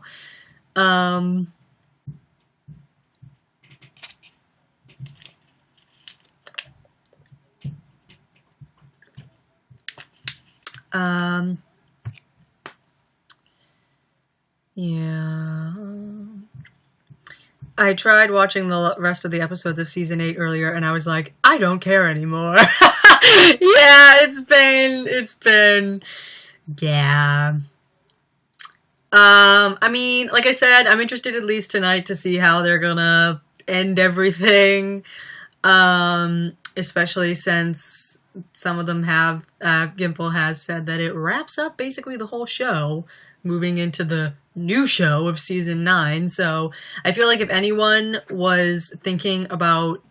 S1: Yeah. I tried watching the rest of the episodes of season 8 earlier, and I was like, I don't care anymore. Yeah, it's been, yeah. I mean, like I said, I'm interested at least tonight to see how they're gonna end everything. Especially since some of them have, Gimple has said that it wraps up basically the whole show, moving into the new show of season 9. So I feel like if anyone was thinking about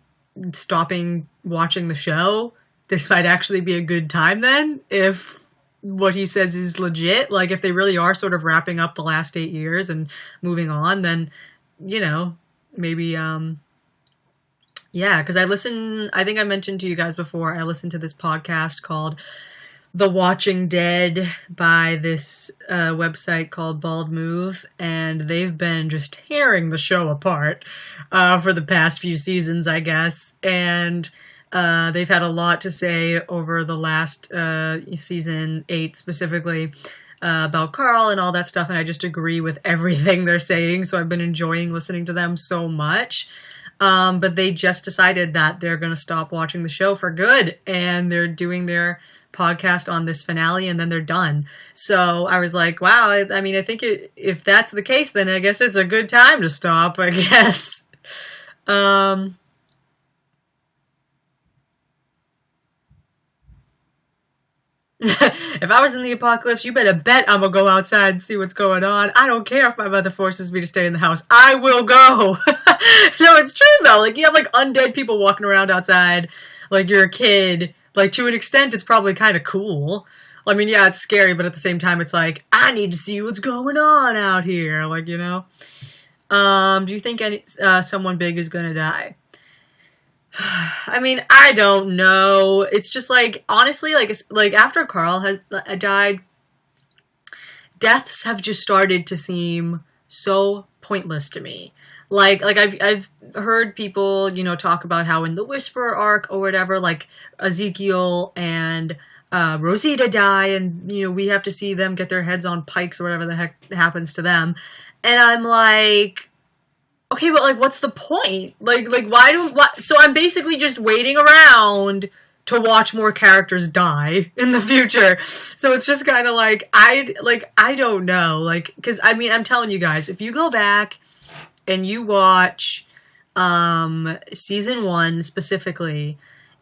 S1: stopping watching the show, this might actually be a good time then, if what he says is legit. Like, if they really are sort of wrapping up the last 8 years and moving on, then, you know, maybe, yeah, because I think I mentioned to you guys before, I listened to this podcast called The Watching Dead by this website called Bald Move, and they've been just tearing the show apart for the past few seasons, I guess, and they've had a lot to say over the last season 8 specifically about Carl and all that stuff, and I just agree with everything they're saying, so I've been enjoying listening to them so much. But they just decided that they're going to stop watching the show for good, and they're doing their podcast on this finale, and then they're done. So I was like, wow, I mean, I think if that's the case, then I guess it's a good time to stop, I guess. If I was in the apocalypse, you better bet I'm gonna go outside and see what's going on. I don't care if my mother forces me to stay in the house. I will go. No, it's true though. Like, you have like undead people walking around outside like you're a kid. Like, to an extent, it's probably kind of cool. I mean, yeah, it's scary, but at the same time, it's like, I need to see what's going on out here. Like, you know? Do you think someone big is gonna die? I mean, I don't know. It's just like, honestly, like after Carl has died, deaths have just started to seem so pointless to me. Like I've heard people, you know, talk about how in the Whisperer arc or whatever, like Ezekiel and Rosita die, and, you know, we have to see them get their heads on pikes or whatever the heck happens to them. And I'm like, okay, but like, what's the point? Like, so I'm basically just waiting around to watch more characters die in the future. So it's just kind of like, I don't know. Like, cause I mean, I'm telling you guys, if you go back and you watch, season 1 specifically,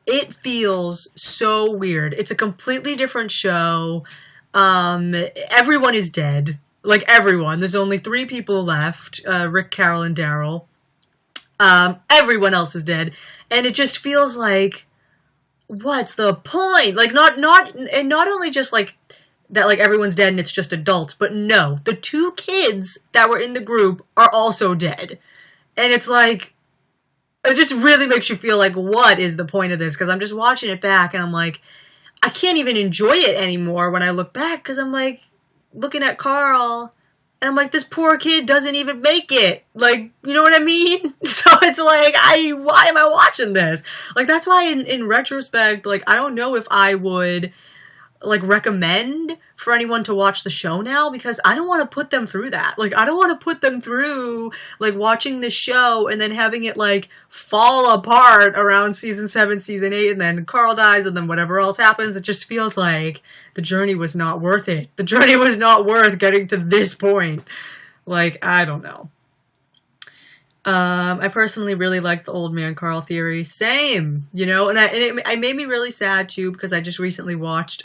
S1: it feels so weird. It's a completely different show. Everyone is dead. Like, everyone. There's only 3 people left. Rick, Carol, and Daryl. Everyone else is dead. And it just feels like, what's the point? Like, not only just like, that like everyone's dead and it's just adults, but no, the 2 kids that were in the group are also dead. And it's like, it just really makes you feel like, what is the point of this? Because I'm just watching it back and I'm like, I can't even enjoy it anymore when I look back, because I'm like, looking at Carl, and I'm like, this poor kid doesn't even make it. Like, you know what I mean? So it's like, why am I watching this? Like, that's why in retrospect, like, I don't know if I would, like, recommend for anyone to watch the show now, because I don't want to put them through that. Like, I don't want to put them through, like, watching this show and then having it, like, fall apart around season 7, season 8, and then Carl dies, and then whatever else happens. It just feels like the journey was not worth it. The journey was not worth getting to this point. Like, I don't know. I personally really like the old man Carl theory. Same, you know, and it made me really sad too, because I just recently watched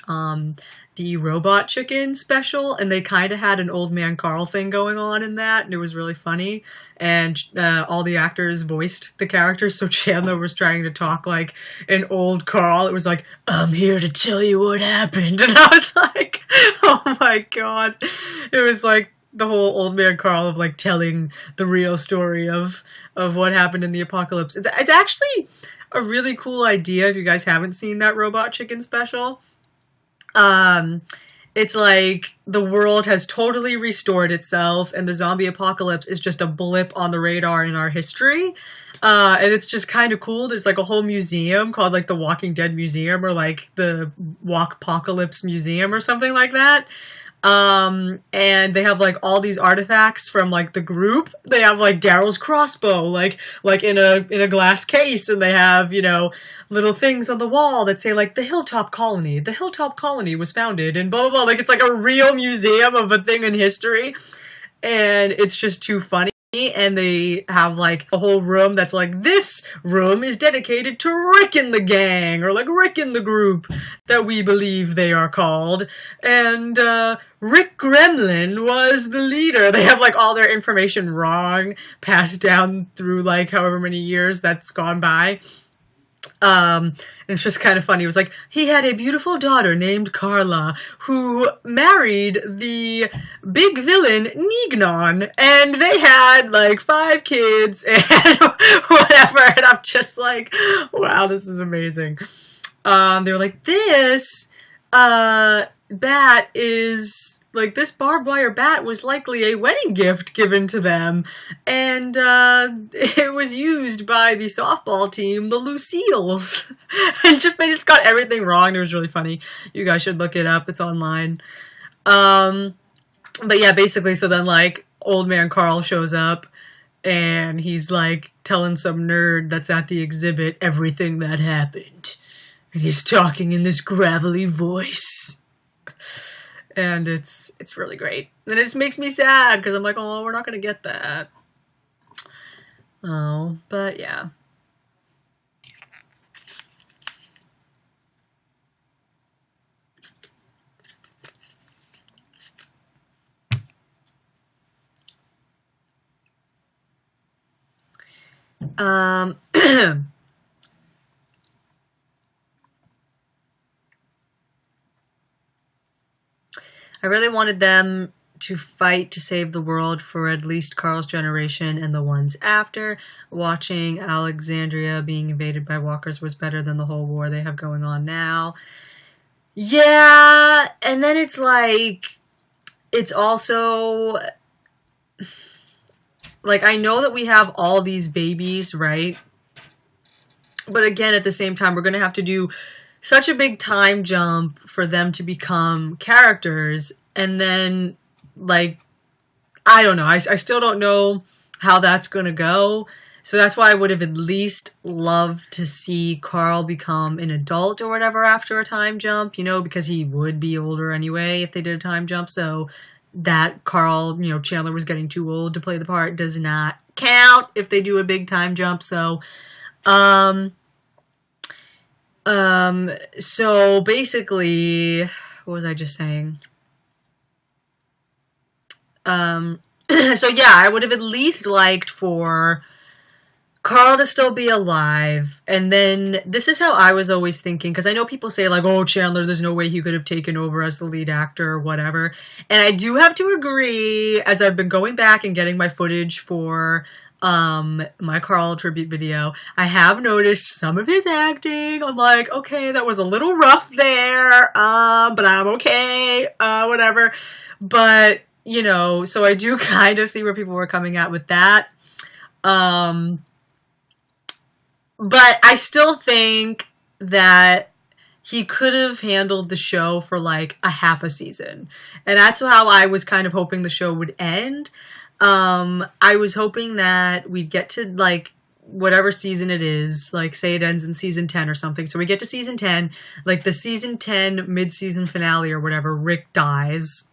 S1: the Robot Chicken special, and they kind of had an old man Carl thing going on in that, and it was really funny. And all the actors voiced the characters, so Chandler was trying to talk like an old Carl. It was like, I'm here to tell you what happened, and I was like, oh my god. It was like the whole old man Carl of like telling the real story of what happened in the apocalypse. It's actually a really cool idea if you guys haven't seen that Robot Chicken special. It's like the world has totally restored itself and the zombie apocalypse is just a blip on the radar in our history. And it's just kind of cool. There's like a whole museum called like the Walking Dead Museum, or like the Walkpocalypse Museum or something like that. And they have like all these artifacts from like the group. They have like Daryl's crossbow, like in a glass case, and they have, you know, little things on the wall that say like the Hilltop Colony. The Hilltop Colony was founded and blah blah blah. Like, it's like a real museum of a thing in history, and it's just too funny. And they have like a whole room that's like, this room is dedicated to Rick and the gang, or like Rick and the group that we believe they are called. And Rick Gremlin was the leader. They have like all their information wrong, passed down through like however many years that's gone by. And it's just kind of funny. It was like, he had a beautiful daughter named Carla who married the big villain Nignon, and they had like 5 kids and whatever. And I'm just like, wow, this is amazing. They were like, this bat is like, this barbed wire bat was likely a wedding gift given to them, and it was used by the softball team, the Lucille's. And they just got everything wrong. It was really funny. You guys should look it up. It's online. But yeah, basically, so then like old man Carl shows up, and he's like telling some nerd that's at the exhibit everything that happened, and he's talking in this gravelly voice. And it's really great. And it just makes me sad because I'm like, oh, we're not going to get that. Oh, but yeah. I really wanted them to fight to save the world for at least Carl's generation and the ones after. Watching Alexandria being invaded by walkers was better than the whole war they have going on now. Yeah, and then it's like, it's also, like, I know that we have all these babies, right? But again, at the same time, we're going to have to do such a big time jump for them to become characters, and then, like, I don't know. I still don't know how that's going to go. So that's why I would have at least loved to see Carl become an adult or whatever after a time jump, you know, because he would be older anyway if they did a time jump. So that Carl, you know, Chandler was getting too old to play the part does not count if they do a big time jump. So, so basically, what was I just saying? So yeah, I would have at least liked for Carl to still be alive, and then this is how I was always thinking, because I know people say like, oh, Chandler, there's no way he could have taken over as the lead actor or whatever, and I do have to agree, as I've been going back and getting my footage for my Carl tribute video, I have noticed some of his acting. I'm like, okay, that was a little rough there, but I'm okay, whatever. But, you know, so I do kind of see where people were coming at with that. But I still think that he could have handled the show for like a half a season. And that's how I was kind of hoping the show would end. I was hoping that we'd get to like whatever season it is, like say it ends in season 10 or something. So we get to season 10, like the season 10 mid-season finale or whatever, Rick dies.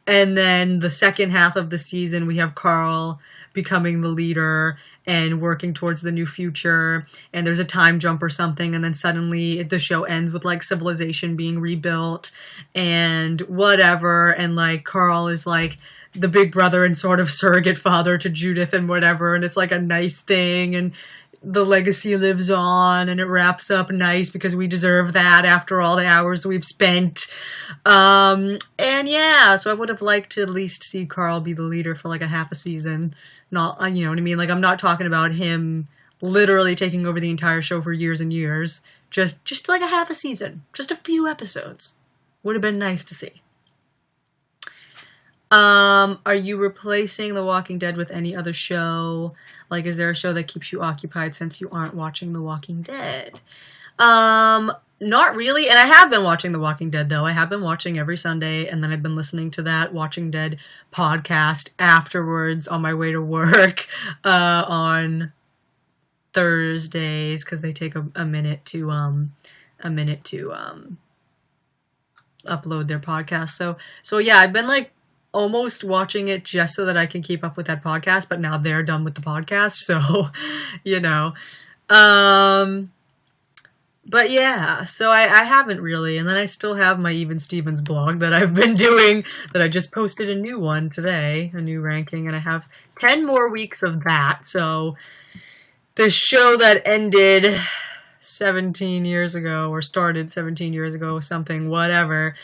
S1: And then the second half of the season, we have Carl becoming the leader and working towards the new future, and there's a time jump or something, and then suddenly the show ends with like civilization being rebuilt and whatever, and like Carl is like the big brother and sort of surrogate father to Judith and whatever, and it's like a nice thing, and the legacy lives on, and it wraps up nice because we deserve that after all the hours we've spent. And yeah, so I would have liked to at least see Carl be the leader for like a half a season. Not, you know what I mean? Like, I'm not talking about him literally taking over the entire show for years and years. Just like a half a season. Just a few episodes. Would have been nice to see. Are you replacing The Walking Dead with any other show? Like, is there a show that keeps you occupied since you aren't watching The Walking Dead? Not really, and I have been watching The Walking Dead, though. I have been watching every Sunday, and then I've been listening to that Walking Dead podcast afterwards on my way to work on Thursdays, because they take a minute to upload their podcast. So yeah, I've been like almost watching it just so that I can keep up with that podcast, but now they're done with the podcast, so you know. But yeah, so I haven't really, and then I still have my Even Stevens blog that I've been doing, that I just posted a new one today, a new ranking, and I have 10 more weeks of that. So the show that ended 17 years ago, or started 17 years ago, something, whatever,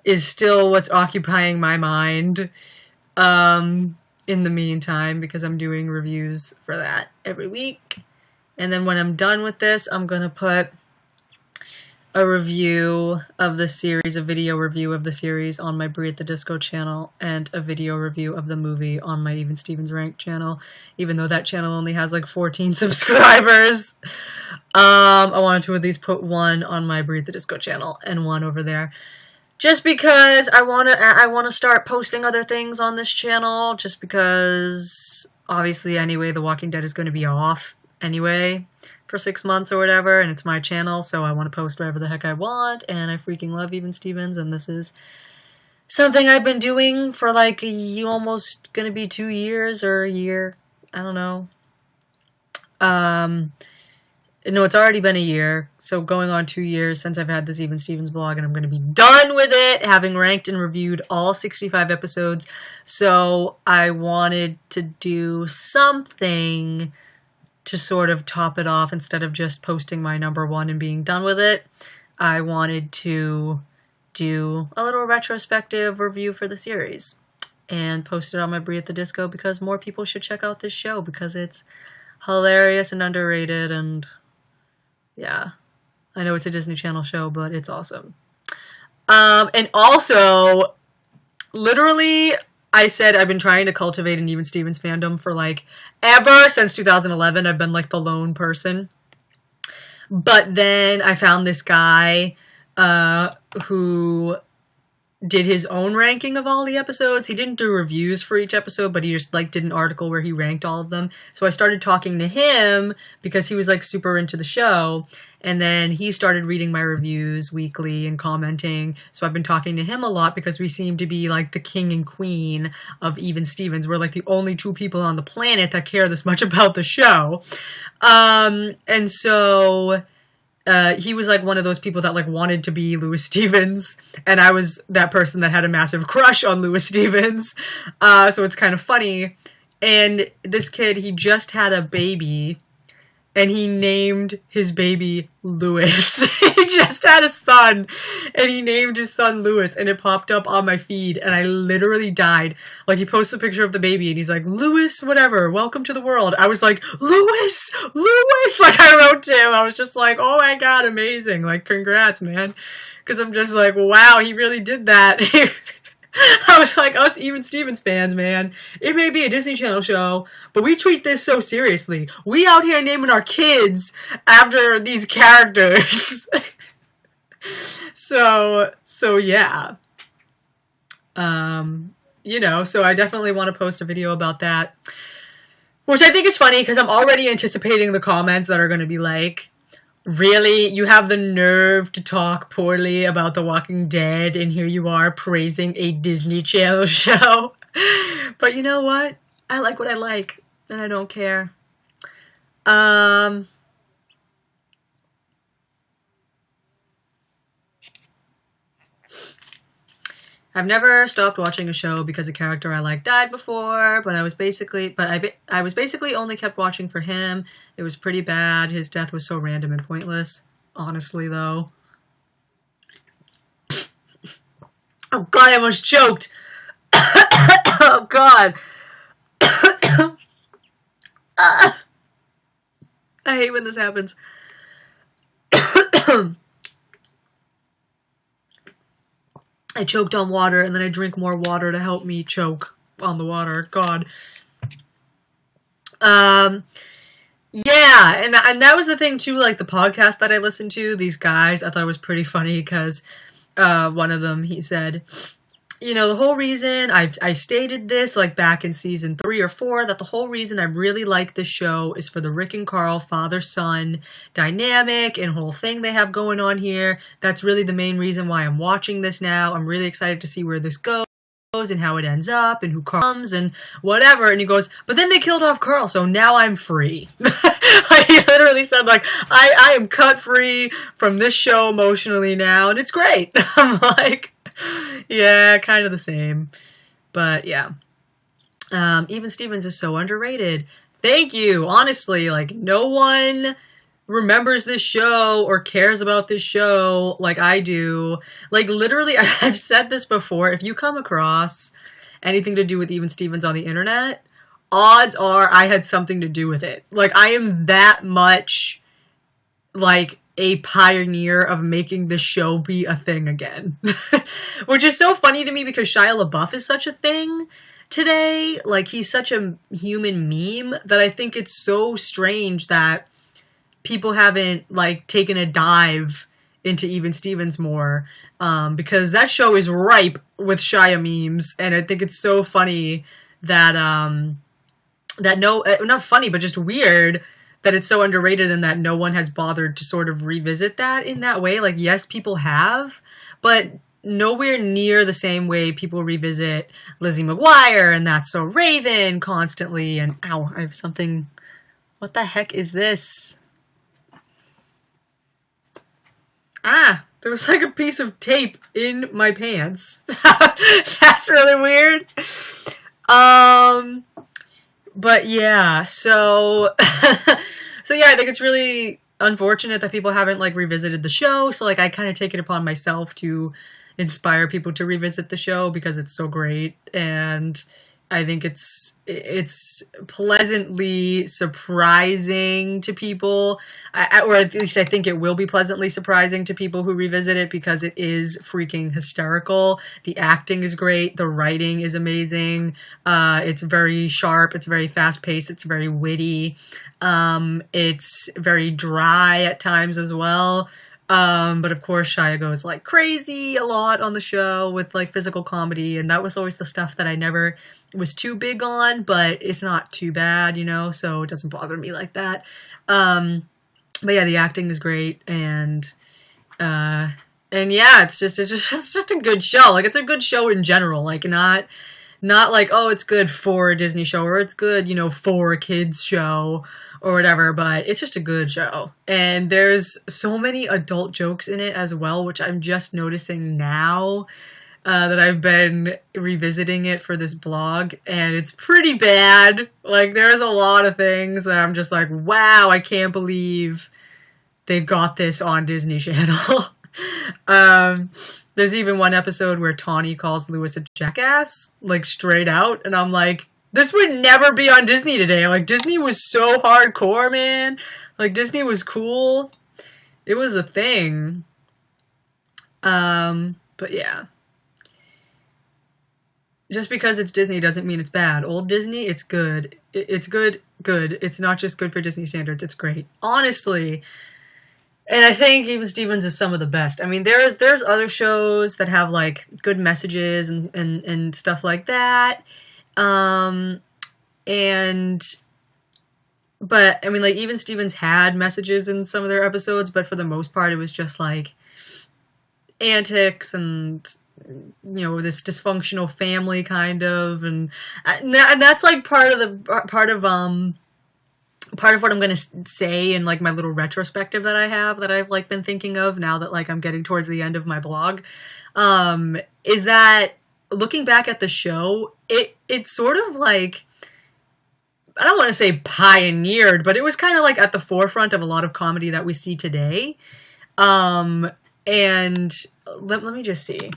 S1: is still what's occupying my mind in the meantime, because I'm doing reviews for that every week. And then when I'm done with this, I'm going to put a review of the series, a video review of the series on my Brie at the Disco channel, and a video review of the movie on my Even Stevens Rank channel, even though that channel only has like 14 subscribers. I wanted to at least put one on my Brie at the Disco channel and one over there. Just because I want to start posting other things on this channel, just because obviously anyway The Walking Dead is going to be off anyway for 6 months or whatever, and it's my channel, so I want to post whatever the heck I want, and I freaking love Even Stevens, and this is something I've been doing for like almost gonna be 2 years or a year, I don't know. No, it's already been a year, so going on 2 years since I've had this Even Stevens blog, and I'm going to be done with it, having ranked and reviewed all 65 episodes, so I wanted to do something to sort of top it off instead of just posting my #1 and being done with it. I wanted to do a little retrospective review for the series and post it on my Brie at the Disco, because more people should check out this show, because it's hilarious and underrated, and yeah, I know it's a Disney Channel show, but it's awesome. And also, literally, I said I've been trying to cultivate an Even Stevens fandom for like ever since 2011. I've been like the lone person. But then I found this guy who did his own ranking of all the episodes. He didn't do reviews for each episode, but he just like did an article where he ranked all of them. So I started talking to him because he was like super into the show. And then he started reading my reviews weekly and commenting. So I've been talking to him a lot, because we seem to be like the king and queen of Even Stevens. We're like the only two people on the planet that care this much about the show. And so he was like one of those people that like wanted to be Louis Stevens, and I was that person that had a massive crush on Louis Stevens. So it's kind of funny. And this kid, he just had a baby, and he named his baby Louis. He just had a son, and he named his son Louis, and it popped up on my feed, and I literally died. Like, he posts a picture of the baby, and he's like, Louis, whatever, welcome to the world. I was like, Louis, Louis, like, I wrote to him. I was just like, oh my god, amazing, like, congrats, man. Because I'm just like, wow, he really did that. I was like, us Even Stevens fans, man, it may be a Disney Channel show, but we treat this so seriously. We out here naming our kids after these characters. So yeah. You know, so I definitely want to post a video about that. Which I think is funny, because I'm already anticipating the comments that are going to be like, really? You have the nerve to talk poorly about The Walking Dead, and here you are praising a Disney Channel show? But you know what? I like what I like, and I don't care. I've never stopped watching a show because a character I like died before, but I was basically only kept watching for him. It was pretty bad. His death was so random and pointless. Honestly, though. Oh god, I almost choked. Oh god. I hate when this happens. I choked on water, and then I drink more water to help me choke on the water. God. Yeah, and that was the thing, too, like, the podcast that I listened to, these guys, I thought it was pretty funny, because one of them, he said, you know, the whole reason, I stated this, like, back in season 3 or 4, that the whole reason I really like this show is for the Rick and Carl father-son dynamic and whole thing they have going on here. That's really the main reason why I'm watching this now. I'm really excited to see where this goes and how it ends up and who Carl comes and whatever. And he goes, but then they killed off Carl, so now I'm free. Like, he literally said, like, I am cut free from this show emotionally now, and it's great. I'm like, yeah, kind of the same. But yeah. Even Stevens is so underrated. Thank you. Honestly, like, no one remembers this show or cares about this show like I do. Like, literally, I've said this before, if you come across anything to do with Even Stevens on the internet, odds are I had something to do with it. Like, I am that much, like, a pioneer of making the show be a thing again. Which is so funny to me because Shia LaBeouf is such a thing today. Like, he's such a human meme that I think it's so strange that people haven't, like, taken a dive into Even Stevens more, because that show is ripe with Shia memes, and I think it's so funny that, not funny, but just weird that it's so underrated and that no one has bothered to sort of revisit that in that way. Like, yes, people have, but nowhere near the same way people revisit Lizzie McGuire and That's So Raven constantly, and ow, I have something, what the heck is this? Ah, there was like a piece of tape in my pants. That's really weird. But yeah, so yeah, I think it's really unfortunate that people haven't, like, revisited the show. So, like, I kind of take it upon myself to inspire people to revisit the show because it's so great, and I think it's pleasantly surprising to people, or at least I think it will be pleasantly surprising to people who revisit it because it is freaking hysterical. The acting is great. The writing is amazing. It's very sharp. It's very fast-paced. It's very witty. It's very dry at times as well. But of course Shia goes, like, crazy a lot on the show with, like, physical comedy, and that was always the stuff that I never was too big on, but it's not too bad, you know, so it doesn't bother me like that. But yeah, the acting is great, and yeah, it's just a good show. Like, it's a good show in general, like, not like, oh, it's good for a Disney show, or it's good, you know, for a kids show, or whatever, but it's just a good show. And there's so many adult jokes in it as well, which I'm just noticing now that I've been revisiting it for this blog, and it's pretty bad. Like, there's a lot of things that I'm just like, wow, I can't believe they got this on Disney Channel. There's even one episode where Tawny calls Lewis a jackass, like, straight out, and I'm like, this would never be on Disney today. Like, Disney was so hardcore, man. Like, Disney was cool. It was a thing. But yeah. Just because it's Disney doesn't mean it's bad. Old Disney, it's good. It's good. It's not just good for Disney standards. It's great. Honestly. And I think Even Stevens is some of the best. I mean, there's other shows that have, like, good messages and stuff like that. But I mean, like, Even Stevens had messages in some of their episodes, but for the most part, it was just, like, antics and, you know, this dysfunctional family kind of, and that's, like, part of what I'm going to say in, like, my little retrospective that I've, like, been thinking of now that, like, I'm getting towards the end of my blog, is that looking back at the show, it's sort of, like, I don't want to say pioneered, but it was kind of, like, at the forefront of a lot of comedy that we see today. And let me just see.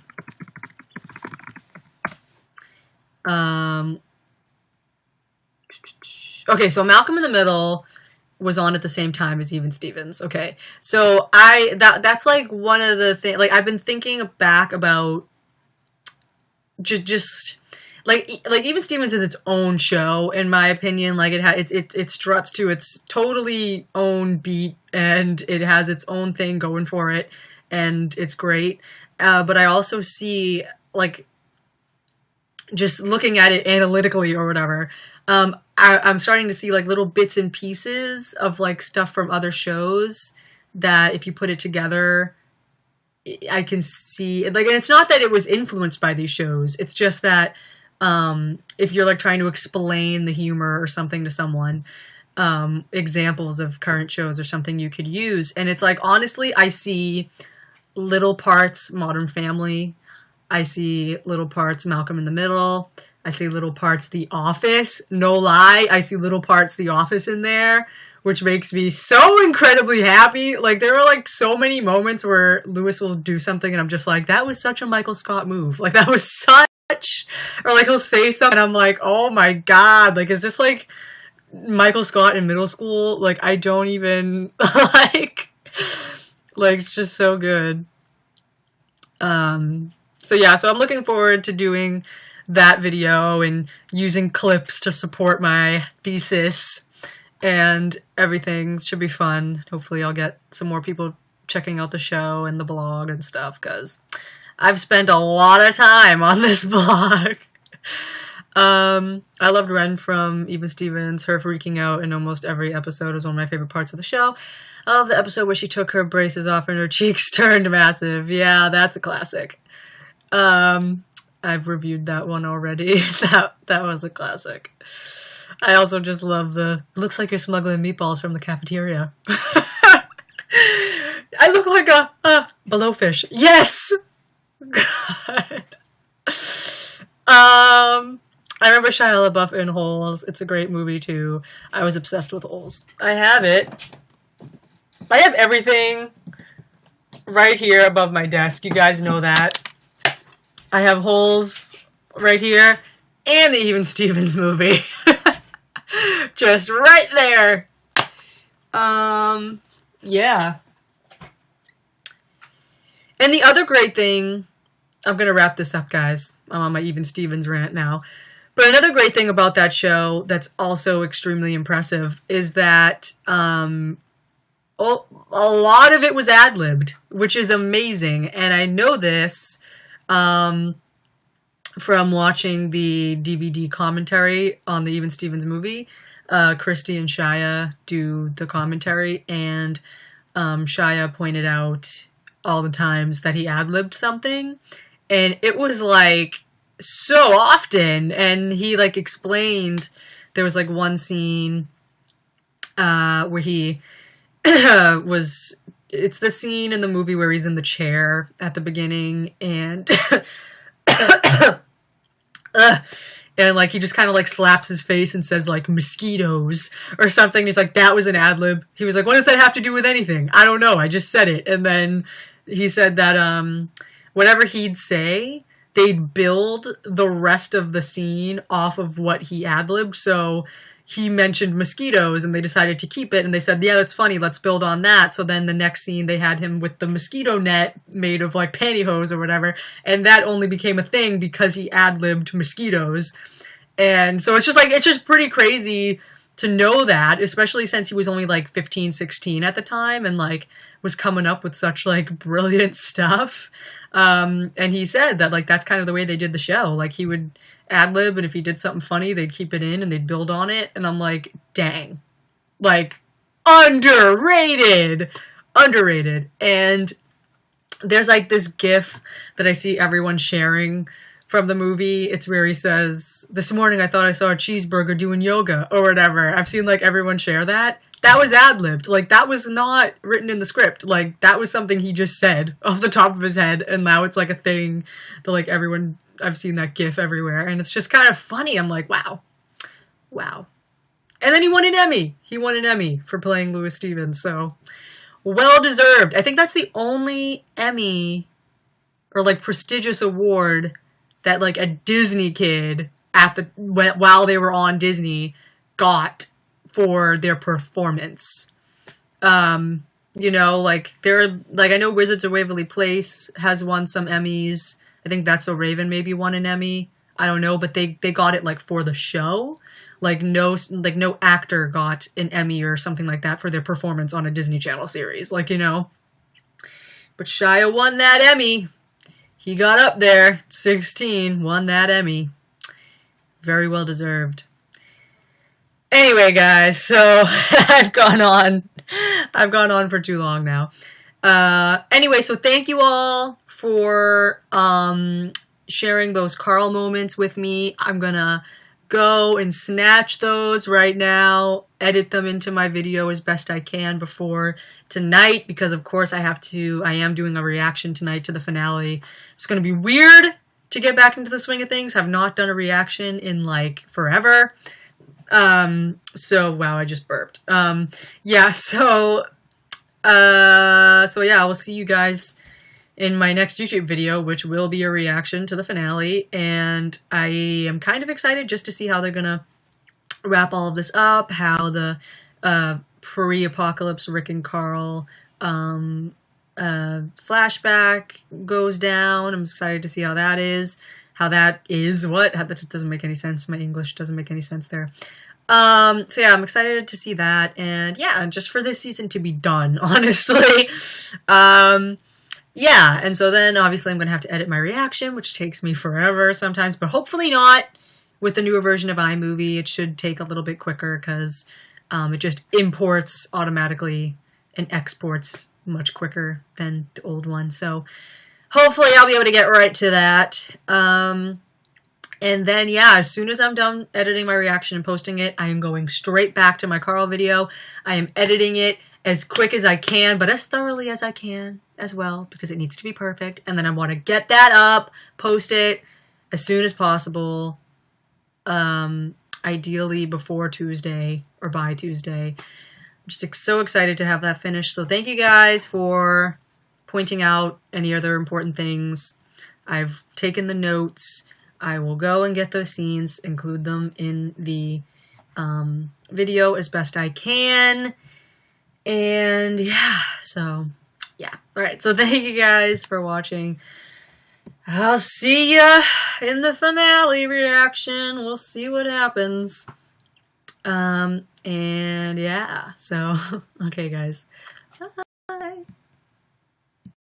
S1: Okay, so Malcolm in the Middle was on at the same time as Even Stevens. Okay, so that's, like, one of the things, like, I've been thinking back about just like Even Stevens is its own show, in my opinion. Like, it struts to its totally own beat, and it has its own thing going for it, and it's great. But I also see, like, just looking at it analytically or whatever, I'm starting to see, like, little bits and pieces of, like, stuff from other shows that if you put it together, I can see, like, and it's not that it was influenced by these shows. It's just that if you're, like, trying to explain the humor or something to someone, examples of current shows or something you could use. And it's like, honestly, I see little parts Modern Family. I see little parts Malcolm in the Middle. I see little parts The Office. No lie, I see little parts The Office in there, which makes me so incredibly happy. Like, there are, like, so many moments where Lewis will do something and I'm just like, that was such a Michael Scott move. Like, that was such... Or, like, he'll say something and I'm like, oh my god, like, is this, like, Michael Scott in middle school? Like, I don't even, like, it's just so good. So yeah, so I'm looking forward to doing that video and using clips to support my thesis, and everything should be fun. Hopefully I'll get some more people checking out the show and the blog and stuff, because I've spent a lot of time on this blog. I loved Ren from Even Stevens. Her freaking out in almost every episode is one of my favorite parts of the show. I love the episode where she took her braces off and her cheeks turned massive. Yeah, that's a classic. I've reviewed that one already. That was a classic. I also just love looks like you're smuggling meatballs from the cafeteria. I look like a blowfish. Yes! God. I remember Shia LaBeouf in Holes. It's a great movie too. I was obsessed with Holes. I have it. I have everything right here above my desk. You guys know that. I have Holes right here and the Even Stevens movie. Just right there. Yeah. And the other great thing, I'm going to wrap this up, guys. I'm on my Even Stevens rant now. But another great thing about that show that's also extremely impressive is that a lot of it was ad-libbed, which is amazing. And I know this from watching the DVD commentary on the Even Stevens movie. Christy and Shia do the commentary, and Shia pointed out all the times that he ad-libbed something, and it was like so often. And he like explained, there was like one scene where he it's the scene in the movie where he's in the chair at the beginning, and and like he just kind of like slaps his face and says like mosquitoes or something. He's like, that was an ad lib. He was like, what does that have to do with anything? I don't know, I just said it. And then he said that whatever he'd say, they'd build the rest of the scene off of what he ad libbed. So he mentioned mosquitoes and they decided to keep it, and they said, yeah, that's funny, let's build on that. So then the next scene they had him with the mosquito net made of like pantyhose or whatever, and that only became a thing because he ad-libbed mosquitoes. And so it's just pretty crazy to know that, especially since he was only like 15, 16 at the time and like was coming up with such like brilliant stuff. And he said that like that's kind of the way they did the show. Like he would ad-lib, and if he did something funny, they'd keep it in and they'd build on it. And I'm like, dang, like underrated. And there's like this GIF that I see everyone sharing from the movie. It's where he says, this morning I thought I saw a cheeseburger doing yoga or whatever. I've seen like everyone share that. That was ad-libbed. Like that was not written in the script. Like that was something he just said off the top of his head, and now it's like a thing that like everyone, I've seen that GIF everywhere, and it's just kind of funny. I'm like, wow. And then he won an Emmy. He won an Emmy for playing Louis Stevens, so well deserved. I think that's the only Emmy or like prestigious award that like a Disney kid while they were on Disney got for their performance. You know, like I know Wizards of Waverly Place has won some Emmys. I think That's So Raven maybe won an Emmy. I don't know, but they got it like for the show. Like no actor got an Emmy or something like that for their performance on a Disney Channel series. Like, you know. But Shia won that Emmy. He got up there, 16, won that Emmy. Very well deserved. Anyway, guys, so I've gone on for too long now. Anyway, so thank you all for sharing those Carl moments with me. I'm gonna go and snatch those right now, edit them into my video as best I can before tonight, because of course I am doing a reaction tonight to the finale. It's gonna be weird to get back into the swing of things. I've not done a reaction in like forever. So wow, I just burped. Yeah, so yeah, I will see you guys in my next YouTube video, which will be a reaction to the finale, and I am kind of excited just to see how they're gonna wrap all of this up, how the pre-apocalypse Rick and Carl flashback goes down. I'm excited to see how that is. How that doesn't make any sense. My English doesn't make any sense there. So yeah, I'm excited to see that, and yeah, just for this season to be done, honestly. Yeah, and so then obviously I'm gonna have to edit my reaction, which takes me forever sometimes, but hopefully not. With the newer version of iMovie, it should take a little bit quicker because it just imports automatically and exports much quicker than the old one. So hopefully I'll be able to get right to that. And then, yeah, as soon as I'm done editing my reaction and posting it, I am going straight back to my Carl video. I am editing it as quick as I can, but as thoroughly as I can as well, because it needs to be perfect. And then I want to get that up, post it as soon as possible. Ideally before Tuesday or by Tuesday. I'm just so excited to have that finished. So thank you guys for pointing out any other important things. I've taken the notes. I will go and get those scenes, include them in the video as best I can. And yeah, so yeah. All right, so thank you guys for watching. I'll see ya in the finale reaction. We'll see what happens. And yeah, so, okay guys.